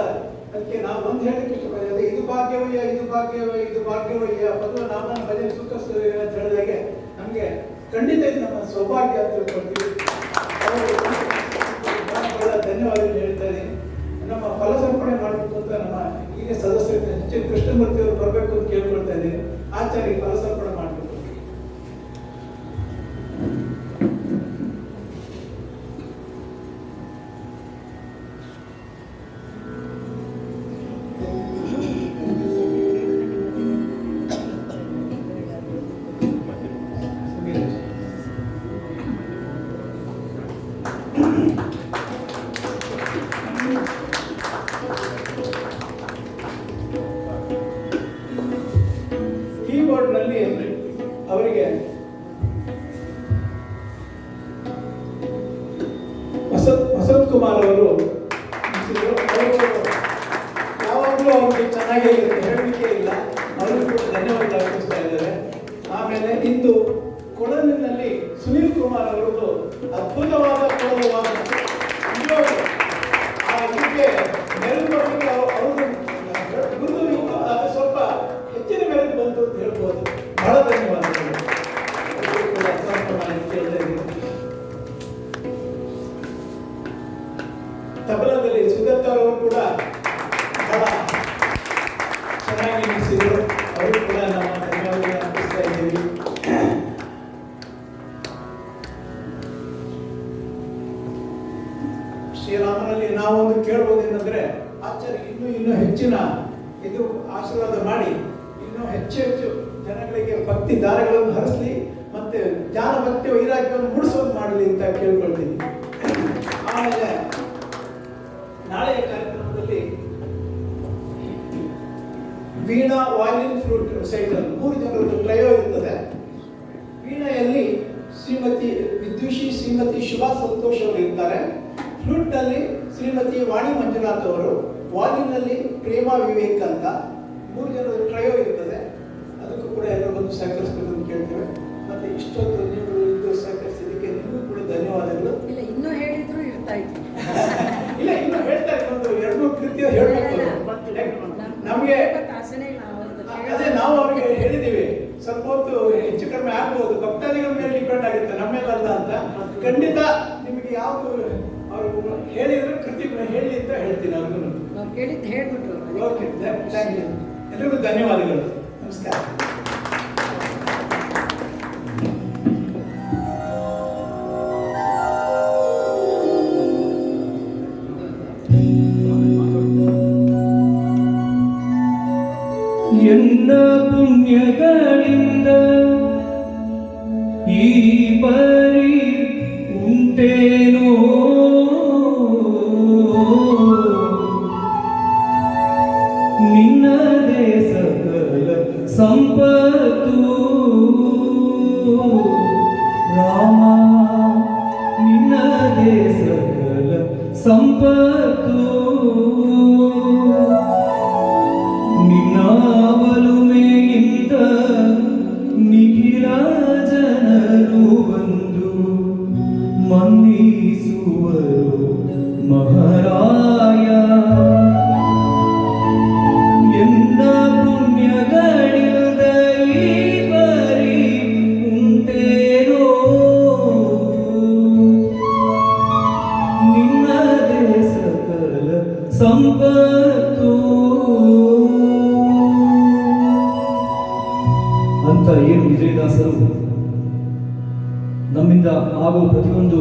ಅದಕ್ಕೆ ನಾವು ಒಂದು ಹೇಳಕ್ಕೆ ಇಷ್ಟಪಡ್ತೇವೆ, ಇದು ಭಾಗ್ಯವಯ್ಯ ಇದು ಭಾಗ್ಯವಯ್ಯ ಇದು ಭಾಗ್ಯವಯ್ಯ ಪದ ನಾಮನ ಭಜನೆ ಸುಖ ಅಂತ ಹೇಳಿದಾಗೆ ನಮಗೆ ಖಂಡಿತ ಇದು ನಮ್ಮ ಸೌಭಾಗ್ಯ ಅಂತ ತಿಳ್ಕೊಳ್ತೀವಿ. ಬಹಳ ಧನ್ಯವಾದಗಳು ಹೇಳ್ತಾ ಇದ್ದೀನಿ. ನಮ್ಮ ಫಲಸರ್ಪಣೆ ಮಾಡಬೇಕು ಅಂತ ನಮ್ಮ ಈಗ ಸದಸ್ಯರು ಎಚ್ ಎನ್ ಕೃಷ್ಣಮೂರ್ತಿ ಅವರು ಬರಬೇಕು ಅಂತ ಕೇಳ್ಕೊಳ್ತಾ ಇದ್ದೀನಿ. ಆಚಾರ್ಯ ಫಲಸರ್ಪಣೆ ಮಾಡಬೇಕು. ಕೀಬೋರ್ಡ್ನಲ್ಲಿ ಅವರಿಗೆ ವಸಂತ್ ಕುಮಾರ್ ಅವರು ಯಾವಾಗಲೂ ಅವ್ರಿಗೆ ಚೆನ್ನಾಗಿ ಹೇಳಲಿಕ್ಕೆ ಇಲ್ಲ, ಅವರಿಗೂ ಕೂಡ ಧನ್ಯವಾದ ಅರ್ಪಿಸ್ತಾ ಇದ್ದಾರೆ. ಆಮೇಲೆ ಇಂದು ಕೊಳಲಿನಲ್ಲಿ ಸುನೀಲ್ ಕುಮಾರ್ ಅವರದ್ದು ಅದ್ಭುತವಾದ ಕೊಳಲು ವಾದನ. ಆ ಇದಕ್ಕೆ ಮೆರುಗು ಅವ್ರದ್ದು ಗುರುತು ಅದು ಸ್ವಲ್ಪ ಹೆಚ್ಚಿನ ಮೆರುಗು ಬಂತು ಅಂತ ಹೇಳ್ಬೋದು. ಬಹಳ ಧನ್ಯವಾದಗಳು. ತಬಲದಲ್ಲಿ ಸುದತ್ತ ಅವರು ಕೂಡ ಬಹಳ ಚೆನ್ನಾಗಿ ನಿಲ್ಲಿಸಿದರು. ಅವರು ಕೂಡ ನಮ್ಮ ಧನ್ಯವಾದ ಅರ್ಪಿಸ್ತಾ ಇದ್ದೀವಿ. ಶ್ರೀರಾಮನಲ್ಲಿ ನಾವೊಂದು ಕೇಳ್ಬೋದೇನೆಂದ್ರೆ, ಆಚಾರ್ಯ ಇನ್ನೂ ಹೆಚ್ಚಿನ ಇದು ಆಶೀರ್ವಾದ ಮಾಡಿ ಇನ್ನೂ ಹೆಚ್ಚು ಜನಗಳಿಗೆ ಭಕ್ತಿ ದಾರಗಳನ್ನು ಹರಿಸಲಿ, ಮತ್ತೆ ಜ್ಞಾನ ಭಕ್ತಿ ವೈರಾಗ್ಯವನ್ನು ಮೂಡಿಸೋದು ಮಾಡಲಿ ಅಂತ ಕೇಳ್ಕೊಳ್ತೀನಿ. ಆಮೇಲೆ ನಾಳೆಯ ಕಾರ್ಯಕ್ರಮದಲ್ಲಿ ವೀಣಾ ವಾಯಿಲಿನ್ ಫ್ಲೂಟ್ ಸೈಡಲ್ಲಿ 3 ಜನರದ್ದು ಟ್ರಯೋ ಇರ್ತದೆ. ವೀಣೆಯಲ್ಲಿ ಶ್ರೀಮತಿ ವಿದ್ಯುಷಿ ಶ್ರೀಮತಿ ಶುಭಾ ಸಂತೋಷ್ ಅವರು ಇರ್ತಾರೆ. ಫ್ಲೂಟ್ನಲ್ಲಿ ಶ್ರೀಮತಿ ವಾಣಿ ಮಂಜುನಾಥ್ ಅವರು, ವಾಲಿನಲ್ಲಿ ಪ್ರೇಮಾ ವಿವೇಕ್ ಅಂತ 3 ಜನರ ಟ್ರಯೋ ಇರ್ತದೆ. ಅದಕ್ಕೂ ಕೂಡ ಎಲ್ಲರೂ ಬಂದು ಸಹಕರಿಸಬೇಕು ಅಂತ ಕೇಳ್ತೇವೆ. ಮತ್ತೆ ಇಷ್ಟೊತ್ತು ನೀವು ಇದು ಸಹಕರಿಸಿದ್ದಕ್ಕೆ ನಿಮಗೂ ಕೂಡ ಧನ್ಯವಾದಗಳು. ಇಲ್ಲ ಇನ್ನೂ ಹೇಳಿದ್ರು ಇರ್ತಾ ಇತ್ತು. ಇಲ್ಲ ಇನ್ನೂ ಹೇಳ್ತಾರೆ, ಒಂದು 2-3 ಕೃತ್ಯ ಹೇಳಬೇಕು ನಮಗೆ. ಅದೇ ನಾವು ಅವ್ರಿಗೆ ಹೇಳಿದ್ದೀವಿ, ಸ್ವಲ್ಪ ಹೊತ್ತು ಹೆಚ್ಚು ಕಡಿಮೆ ಆಗ್ಬೋದು, ಭಕ್ತಾದಿಗಳ ಮೇಲೆ ಡಿಪೆಂಡ್ ಆಗುತ್ತೆ, ನಮ್ಮೇಲಲ್ಲ ಅಂತ. ಖಂಡಿತ ನಿಮಗೆ ಯಾವುದು ಅವ್ರು ಹೇಳಿದ್ರೆ ಕೃತಿ ಹೇಳಿ ಅಂತ ಹೇಳ್ತೀನಿ ಅವ್ರಿಗೂ. ಕೇಳಿದ್ದು ಹೇಳ್ಬಿಟ್ರು. Okay, thank you. ಎಲ್ರಿಗೂ ಧನ್ಯವಾದಗಳು. ನಮಸ್ಕಾರ. ಪರಿ ಉಂಟೇನೋ ನಿನ್ನದೇ ಸಕಲ ಸಂಪತ್ತು ರಾಮ ನಿನ್ನದೇ ಸಕಲ ಸಂಪತ್ತು ನಿನ್ನ ಒಲುಮೆಯಿಂದ ನಿಖಿಲ ಜನರು ಬಂದು ಮನ್ನಿಸುವರು ಮಹಾರಾಯ ಎನ್ನ ಪುಣ್ಯಗಳಿಂದ ಈ ಪರಿ ಉಂಟೇನೋ ನಿನ್ನದೇ ಸಕಲ ಸಂಪತ್ತು ಅಂತ ಏನು ವಿಜಯದಾಸರು ನಮ್ಮಿಂದ ಆಗುವ ಪ್ರತಿಯೊಂದು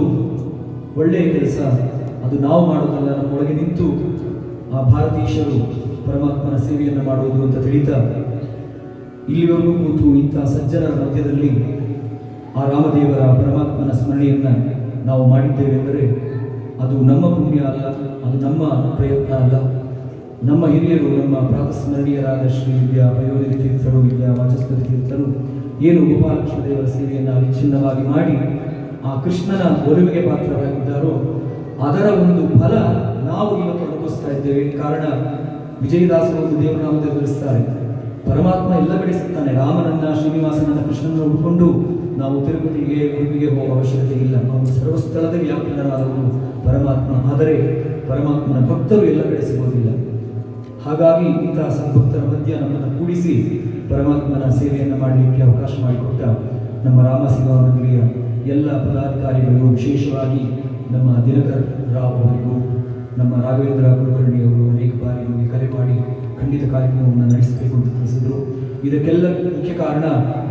ಒಳ್ಳೆಯ ಕೆಲಸ ಅದು ನಾವು ಮಾಡೋದಲ್ಲ, ನಮ್ಮೊಳಗೆ ನಿಂತು ಆ ಭಾರತೀಶರು ಪರಮಾತ್ಮನ ಸೇವೆಯನ್ನು ಮಾಡುವುದು ಅಂತ ತಿಳಿತಾ ಇಲ್ಲಿವರೆಗೂ ಕೂತು ಇಂತಹ ಸಜ್ಜನರ ಮಧ್ಯದಲ್ಲಿ ಆ ರಾಮದೇವರ ಪರಮಾತ್ಮನ ಸ್ಮರಣೆಯನ್ನು ನಾವು ಮಾಡಿದ್ದೇವೆ ಎಂದರೆ ಅದು ನಮ್ಮ ಪುಣ್ಯ ಅಲ್ಲ, ಅದು ನಮ್ಮ ಪ್ರಯತ್ನ ಅಲ್ಲ. ನಮ್ಮ ಹಿರಿಯರು, ನಮ್ಮ ಪ್ರಾತಸ್ಮರಣೀಯರಾದ ಶ್ರೀ ವಿದ್ಯಾ ಪಯೋನಿಧಿ ತೀರ್ಥರು, ವಿದ್ಯಾ ವಾಚಸ್ಪತಿ ತೀರ್ಥರು ಏನು ಗೋಪಾಲಕೃಷ್ಣ ದೇವರ ಸೇವೆಯನ್ನು ವಿಚ್ಛಿನ್ನವಾಗಿ ಮಾಡಿ ಆ ಕೃಷ್ಣನ ಒಲುಮೆಗೆ ಪಾತ್ರರಾಗಿದ್ದಾರೋ ಅದರ ಒಂದು ಫಲ ನಾವು ಇವತ್ತು ಅನುಭವಿಸ್ತಾ ಇದ್ದೇವೆ. ಕಾರಣ ವಿಜಯದಾಸರು ಒಂದು ದೇವರಾಮದಲ್ಲಿ ತಿಳಿಸ್ತಾರೆ, ಪರಮಾತ್ಮ ಎಲ್ಲ ಕಡೆ ಸಿಗ್ತಾನೆ. ರಾಮನನ್ನ, ಶ್ರೀನಿವಾಸನನ್ನ, ಕೃಷ್ಣನನ್ನು ಹುಡ್ಕೊಂಡು ನಾವು ತಿರುಪತಿಗೆ, ಉಡುಪಿಗೆ ಹೋಗುವ ಅವಶ್ಯಕತೆ ಇಲ್ಲ. ಅವನು ಸರ್ವಸ್ಥಳದ ವ್ಯಾಪ್ತನಾದವನು ಪರಮಾತ್ಮ. ಆದರೆ ಪರಮಾತ್ಮನ ಭಕ್ತರು ಎಲ್ಲ ಕಡೆ ಸಿಗೋದಿಲ್ಲ. ಹಾಗಾಗಿ ಇಂತಹ ಸದ್ಭಕ್ತರ ಮಧ್ಯ ನಮ್ಮನ್ನು ಕೂಡಿಸಿ ಪರಮಾತ್ಮನ ಸೇವೆಯನ್ನು ಮಾಡಲಿಕ್ಕೆ ಅವಕಾಶ ಮಾಡಿಕೊಟ್ಟ ನಮ್ಮ ರಾಮ ಸೇವಾ ಮಂಡಳಿಯ ಎಲ್ಲ ಪದಾಧಿಕಾರಿಗಳು, ವಿಶೇಷವಾಗಿ ನಮ್ಮ ದಿನಕರ್ ರಾವ್ ಅವರಿಗೂ, ನಮ್ಮ ರಾಘವೇಂದ್ರ ಕುಲಕರ್ಣಿ ಅವರು ಅನೇಕ ಬಾರಿ ನಮಗೆ ಕರೆ ಮಾಡಿ ಖಂಡಿತ ಕಾರ್ಯಕ್ರಮವನ್ನು ನಡೆಸಬೇಕು ಅಂತ ತಿಳಿಸಿದರು. ಇದಕ್ಕೆಲ್ಲ ಮುಖ್ಯ ಕಾರಣ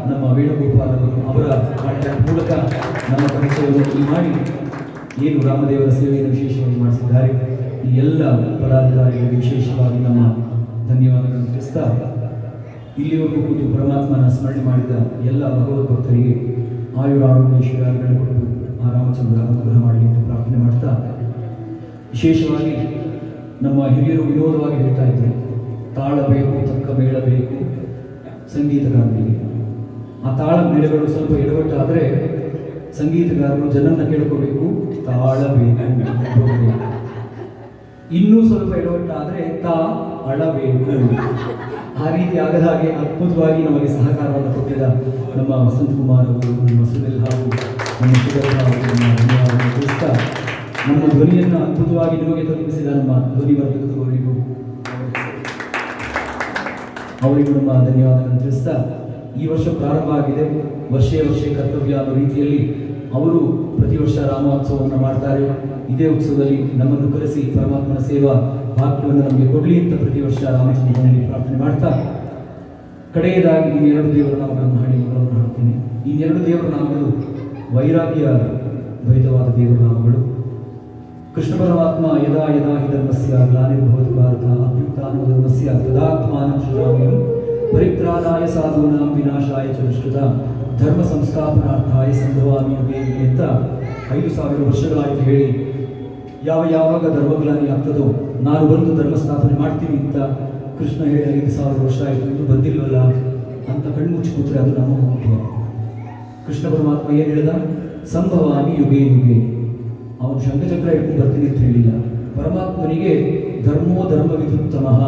ನಮ್ಮ ವೇಣುಗೋಪಾಲ್ ಅವರು. ಅವರ ಕಾಂಟ್ಯಾಕ್ಟ್ ಮೂಲಕ ನಮ್ಮ ಪರಿಚಯವನ್ನು ಮಾಡಿ ಏನು ರಾಮದೇವರ ಸೇವೆಯನ್ನು ವಿಶೇಷವಾಗಿ ಮಾಡಿಸಿದ್ದಾರೆ. ಈ ಎಲ್ಲ ಪದಾಧಿಕಾರಿಗಳಿಗೆ ವಿಶೇಷವಾಗಿ ನಮ್ಮ ಧನ್ಯವಾದಗಳನ್ನು ತಿಳಿಸ್ತಾ ಇಲ್ಲಿವರೆಗೂ ಕೂತು ಪರಮಾತ್ಮನ ಸ್ಮರಣೆ ಮಾಡಿದ ಎಲ್ಲ ಭಗವದ್ ಭಕ್ತರಿಗೆ ಆಯುರ ಆರೋಗ್ಯ ಶ್ರೀಗಳನ್ನು ಕೊಟ್ಟು ಆ ರಾಮಚಂದ್ರ ಅನುಗ್ರಹ ಮಾಡಲಿ ಅಂತ ಪ್ರಾರ್ಥನೆ ಮಾಡ್ತಾ, ವಿಶೇಷವಾಗಿ ನಮ್ಮ ಹಿರಿಯರು ವಿನೋದವಾಗಿ ಹೇಳ್ತಾ ಇದ್ರು, ತಾಳ ಬೇಕು, ತಕ್ಕ ಮೇಳ ಬೇಕು ಸಂಗೀತಗಾರರಿಗೆ. ಆ ತಾಳ ಮೇಳಗಳು ಸ್ವಲ್ಪ ಎಡವಟ್ಟಾದರೆ ಸಂಗೀತಗಾರರು ಜನನ್ನ ಕೇಳ್ಕೋಬೇಕು, ತಾಳ ಬೇಕು. ಇನ್ನೂ ಸ್ವಲ್ಪ ಎಡವಟ್ಟಾದರೆ ತಾ ಅಳಬೇಕು. ಆ ರೀತಿ ಆಗದ ಹಾಗೆ ಅದ್ಭುತವಾಗಿ ನಮಗೆ ಸಹಕಾರವನ್ನು ಕೊಟ್ಟಿದ್ದ ನಮ್ಮ ವಸಂತ್ ಕುಮಾರ್ ಅವರು, ನಮ್ಮ ಸುನಿಲ್ ಹಾಗೂ ನಮ್ಮ ಸುಗಂಧ ಧನ್ಯವಾದವನ್ನು ತಿಳಿಸ್ತಾ, ನಮ್ಮ ಧ್ವನಿಯನ್ನು ಅದ್ಭುತವಾಗಿ ನಿಮಗೆ ತಲುಪಿಸಿದ ನಮ್ಮ ಧ್ವನಿ ವರ್ಗದವರಿಗೂ ಅವರಿಗೂ ನಮ್ಮ ಧನ್ಯವಾದಗಳನ್ನು ತಿಳಿಸ್ತಾ, ಈ ವರ್ಷ ಪ್ರಾರಂಭ ಆಗಿದೆ. ವರ್ಷೇ ಕರ್ತವ್ಯ ಅನ್ನೋ ರೀತಿಯಲ್ಲಿ ಅವರು ಪ್ರತಿ ವರ್ಷ ರಾಮೋತ್ಸವವನ್ನು ಮಾಡ್ತಾರೆ. ಇದೇ ಉತ್ಸವದಲ್ಲಿ ನಮ್ಮನ್ನು ಕರೆಸಿ ಪರಮಾತ್ಮನ ಸೇವಾ ಭಾಗ್ಯವನ್ನು ನಮಗೆ ಕೊಡಲಿ ಅಂತ ಪ್ರತಿ ವರ್ಷ ರಾಮಚಂದ್ರನಲ್ಲಿ ಪ್ರಾರ್ಥನೆ ಮಾಡ್ತಾ, ಕಡೆಯದಾಗಿ ಇನ್ನೆರಡು ದೇವರ ನಾಮಗಳನ್ನು ಹಾಡಿಗಳನ್ನು ಹಾಡ್ತೀನಿ. ಇನ್ನೆರಡು ದೇವರ ನಾಮಗಳು ವೈರಾಗ್ಯ ಭರಿತವಾದ ದೇವರ ನಾಮಗಳು. ಕೃಷ್ಣ ಪರಮಾತ್ಮ ಯದಾ ಯದಾ ಹಿ ಧರ್ಮಸ್ಯ ಗ್ಲಾನಿರ್ಭವತಿ ಭಾರತ ಅಭ್ಯುತ್ಥಾನೋ ಧರ್ಮಸ್ಯ ತದಾತ್ಮಾನಂ ಸೃಜಾಮ್ಯಹಂ ಪರಿತ್ರಾಣಾಯ ಸಾಧೂನಾಂ ವಿನಾಶಾಯ ಚ ದುಷ್ಕೃತಾಂ ಧರ್ಮ ಸಂಸ್ಥಾಪನಾರ್ಥಾಯ ಸಂಭವಾಮಿ ಯುಗೇ ಯುಗೇ ಅಂತ 5000 ವರ್ಷಗಳಾಯಿತು ಹೇಳಿ, ಯಾವಾಗ ಧರ್ಮಗ್ಲಾನಿ ಆಗ್ತದೋ ನಾನು ಬಂದು ಧರ್ಮ ಸ್ಥಾಪನೆ ಮಾಡ್ತೀನಿ ಅಂತ ಕೃಷ್ಣ ಹೇಳಿ 5000 ವರ್ಷ ಆಯಿತು, ಇದು ಬಂದಿಲ್ವಲ್ಲ ಅಂತ ಕಣ್ಮುಚ್ಚಿ ಕೂತ್ರೆ ಅದು ನಮ್ಮ ಮಹತ್ವ. ಕೃಷ್ಣ ಪರಮಾತ್ಮ ಏನು ಹೇಳಿದ? ಸಂಭವಾಮಿ ಯುಗೇ ಯುಗೇ. ಅವನು ಶಂಖಚಕ್ರ ಇಟ್ಕೊಂಡು ಬರ್ತೀನಿ ಅಂತ ಹೇಳಿಲ್ಲ. ಪರಮಾತ್ಮನಿಗೆ ಧರ್ಮೋ ಧರ್ಮ ವಿಧುತ್ತಮಃ,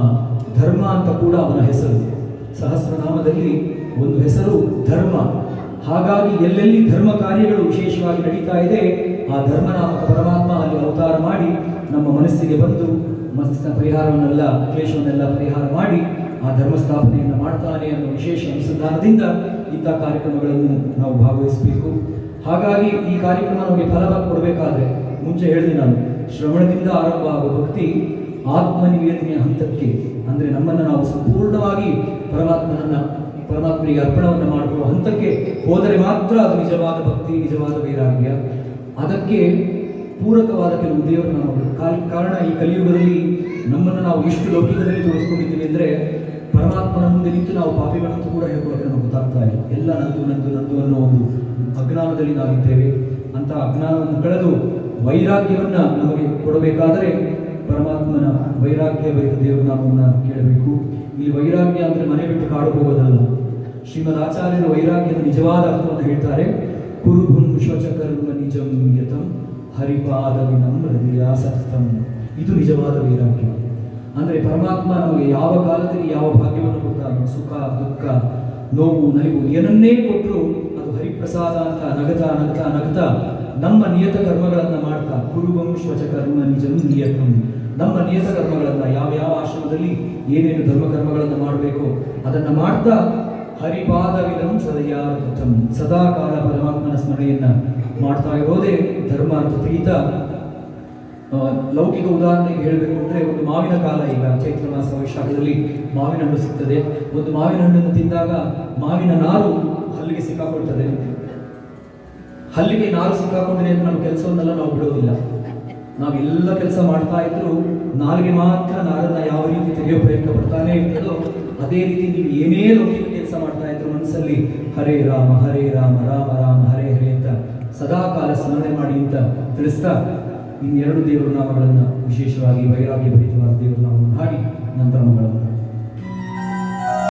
ಧರ್ಮ ಅಂತ ಕೂಡ ಅವನ ಹೆಸರು. ಸಹಸ್ರನಾಮದಲ್ಲಿ ಒಂದು ಹೆಸರು ಧರ್ಮ. ಹಾಗಾಗಿ ಎಲ್ಲೆಲ್ಲಿ ಧರ್ಮ ಕಾರ್ಯಗಳು ವಿಶೇಷವಾಗಿ ನಡೀತಾ ಇದೆ, ಆ ಧರ್ಮನಾಮಕ ಪರಮಾತ್ಮ ಅಲ್ಲಿ ಅವತಾರ ಮಾಡಿ ನಮ್ಮ ಮನಸ್ಸಿಗೆ ಬಂದು ಮನಸ್ಸಿನ ಪರಿಹಾರವನ್ನೆಲ್ಲ, ಕ್ಲೇಶವನ್ನೆಲ್ಲ ಪರಿಹಾರ ಮಾಡಿ ಆ ಧರ್ಮ ಸ್ಥಾಪನೆಯನ್ನು ಮಾಡ್ತಾನೆ ಅನ್ನೋ ವಿಶೇಷ ಅನುಸಂಧಾನದಿಂದ ಇಂಥ ಕಾರ್ಯಕ್ರಮಗಳನ್ನು ನಾವು ಭಾಗವಹಿಸಬೇಕು. ಹಾಗಾಗಿ ಈ ಕಾರ್ಯಕ್ರಮ ನಮಗೆ ಫಲವಾಗಿ ಕೊಡಬೇಕಾದ್ರೆ ಮುಂಚೆ ಹೇಳಿದೆ ನಾನು, ಶ್ರವಣದಿಂದ ಆರಂಭ ಆಗುವ ಭಕ್ತಿ ಆತ್ಮನಿವೇದನೆಯ ಹಂತಕ್ಕೆ, ಅಂದರೆ ನಮ್ಮನ್ನು ನಾವು ಸಂಪೂರ್ಣವಾಗಿ ಪರಮಾತ್ಮನಿಗೆ ಅರ್ಪಣವನ್ನು ಮಾಡುವ ಹಂತಕ್ಕೆ ಹೋದರೆ ಮಾತ್ರ ಅದು ನಿಜವಾದ ಭಕ್ತಿ, ನಿಜವಾದ ವೈರಾಗ್ಯ. ಅದಕ್ಕೆ ಪೂರಕವಾದ ಕೆಲವು ದೇವರ ನಾಮಗಳು. ಕಾರಣ ಈ ಕಲಿಯುಗದಲ್ಲಿ ನಮ್ಮನ್ನು ನಾವು ಎಷ್ಟು ಲೌಕಿಕದಲ್ಲಿ ತೋರಿಸ್ಕೊಂಡಿದ್ದೀವಿ ಅಂದರೆ ಪರಮಾತ್ಮನ ಮುಂದೆ ನಿಂತು ನಾವು ಪಾಪಿಗಳಂತೂ ಕೂಡ ಹೇಳ್ಕೊಳ್ಳೋಕೆ ನಮಗೆ ಗೊತ್ತಾಗ್ತಾ ಇಲ್ಲ. ಎಲ್ಲ ನಂದು ನಂದು ನಂದು ಅನ್ನೋ ಒಂದು ಅಜ್ಞಾನದಲ್ಲಿ ನಾವಿದ್ದೇವೆ. ಅಂತ ಅಜ್ಞಾನವನ್ನು ಕಳೆದು ವೈರಾಗ್ಯವನ್ನ ನಮಗೆ ಕೊಡಬೇಕಾದರೆ ಪರಮಾತ್ಮನ ವೈರಾಗ್ಯ ಬೈದ ದೇವರು ನಾಮವನ್ನು ಕೇಳಬೇಕು. ಇಲ್ಲಿ ವೈರಾಗ್ಯ ಅಂದರೆ ಮನೆ ಬಿಟ್ಟು ಕಾಡು ಹೋಗೋದಲ್ಲ. ಶ್ರೀಮದ್ ಆಚಾರ್ಯರು ವೈರಾಗ್ಯದ ನಿಜವಾದ ಅರ್ಥವನ್ನು ಹೇಳ್ತಾರೆ. ಕುರುಭುಂ ಶ್ವಚಕರ್ಮ ನಿಜಂ ನಿಯತಂ ಹರಿಪಾದ ವಿನಮ್ರತೆಯಾಸಕ್ತಂ. ಇದು ನಿಜವಾದ ವೈರಾಗ್ಯ. ಅಂದರೆ ಪರಮಾತ್ಮ ನಮಗೆ ಯಾವ ಕಾಲದಲ್ಲಿ ಯಾವ ಭಾಗ್ಯವನ್ನು ಕೊಡ್ತಾನೋ, ಸುಖ ದುಃಖ ನೋವು ನಲಿವು ಏನನ್ನೇ ಕೊಟ್ಟರು ಅದು ಹರಿಪ್ರಸಾದ ಅಂತ ನಗತಾ ನಗತಾ ನಗತಾ ನಮ್ಮ ನಿಯತ ಕರ್ಮಗಳನ್ನು ಮಾಡ್ತಾ, ಕುರುಭಂ ಶ್ವಚಕರ್ಮ ನಿಜಂ ನಿಯತಂ, ನಮ್ಮ ನಿಯತ ಕರ್ಮಗಳನ್ನು ಯಾವ ಆಶ್ರಮದಲ್ಲಿ ಏನೇನು ಧರ್ಮಕರ್ಮಗಳನ್ನು ಮಾಡಬೇಕು ಅದನ್ನು ಮಾಡ್ತಾ ಹರಿಪಾದವಿದಂ ಸದಯಾರಥಂ, ಸದಾ ಕಾಲ ಪರಮಾತ್ಮನ ಸ್ಮರಣೆಯನ್ನ ಮಾಡ್ತಾ ಇರೋದೇ ಧರ್ಮ ಅಂತ ಪ್ರೀತ. ಲೌಕಿಕ ಉದಾಹರಣೆಗೆ ಹೇಳಬೇಕು ಅಂದರೆ, ಒಂದು ಮಾವಿನ ಕಾಲ, ಈಗ ಚೈತ್ರ ಮಾಸ ವೈಶಾಖದಲ್ಲಿ ಮಾವಿನ ಹಣ್ಣು ಸಿಗ್ತದೆ. ಒಂದು ಮಾವಿನ ಹಣ್ಣನ್ನು ತಿಂದಾಗ ಮಾವಿನ ನಾರು ಹಲ್ಲಿಗೆ ಸಿಕ್ಕಾಕೊಳ್ತದೆ. ಹಲ್ಲಿಗೆ ನಾರು ಸಿಕ್ಕಾಕೊಂಡಿದೆ ಅಂತ ನಮ್ಮ ಕೆಲಸವನ್ನೆಲ್ಲ ನಾವು ಬಿಡೋದಿಲ್ಲ. ನಾವೆಲ್ಲ ಕೆಲಸ ಮಾಡ್ತಾ ಇದ್ರು ನಾಲಿಗೆ ಮಾತ್ರ ನಾರನ್ನ ಯಾವ ರೀತಿ ತೆಗೆಯೋ ಪ್ರಯತ್ನ ಪಡ್ತಾನೆ ಇರ್ತದೋ ಅದೇ ರೀತಿ ನೀವು ಏನೇ ಲೌಕಿಕ ಕೆಲಸ ಮಾಡ್ತಾ ಇದ್ರು ಮನಸ್ಸಲ್ಲಿ ಹರೇ ರಾಮ ರಾಮ ರಾಮ ಹರೇ ಹರೇ ಅಂತ ಸದಾ ಕಾಲ ಸ್ಮರಣೆ ಮಾಡಿ ಅಂತ ತಿಳಿಸ್ತಾ ಇನ್ನೆರಡು ದೇವರ ನಾಮಗಳನ್ನು, ವಿಶೇಷವಾಗಿ ವೈರಾಗ್ಯ ಭರಿತವಾದ ದೇವರ ನಾಮವನ್ನು ಹಾಡಿ ನಂತರ ಮಂಗಳವನ್ನು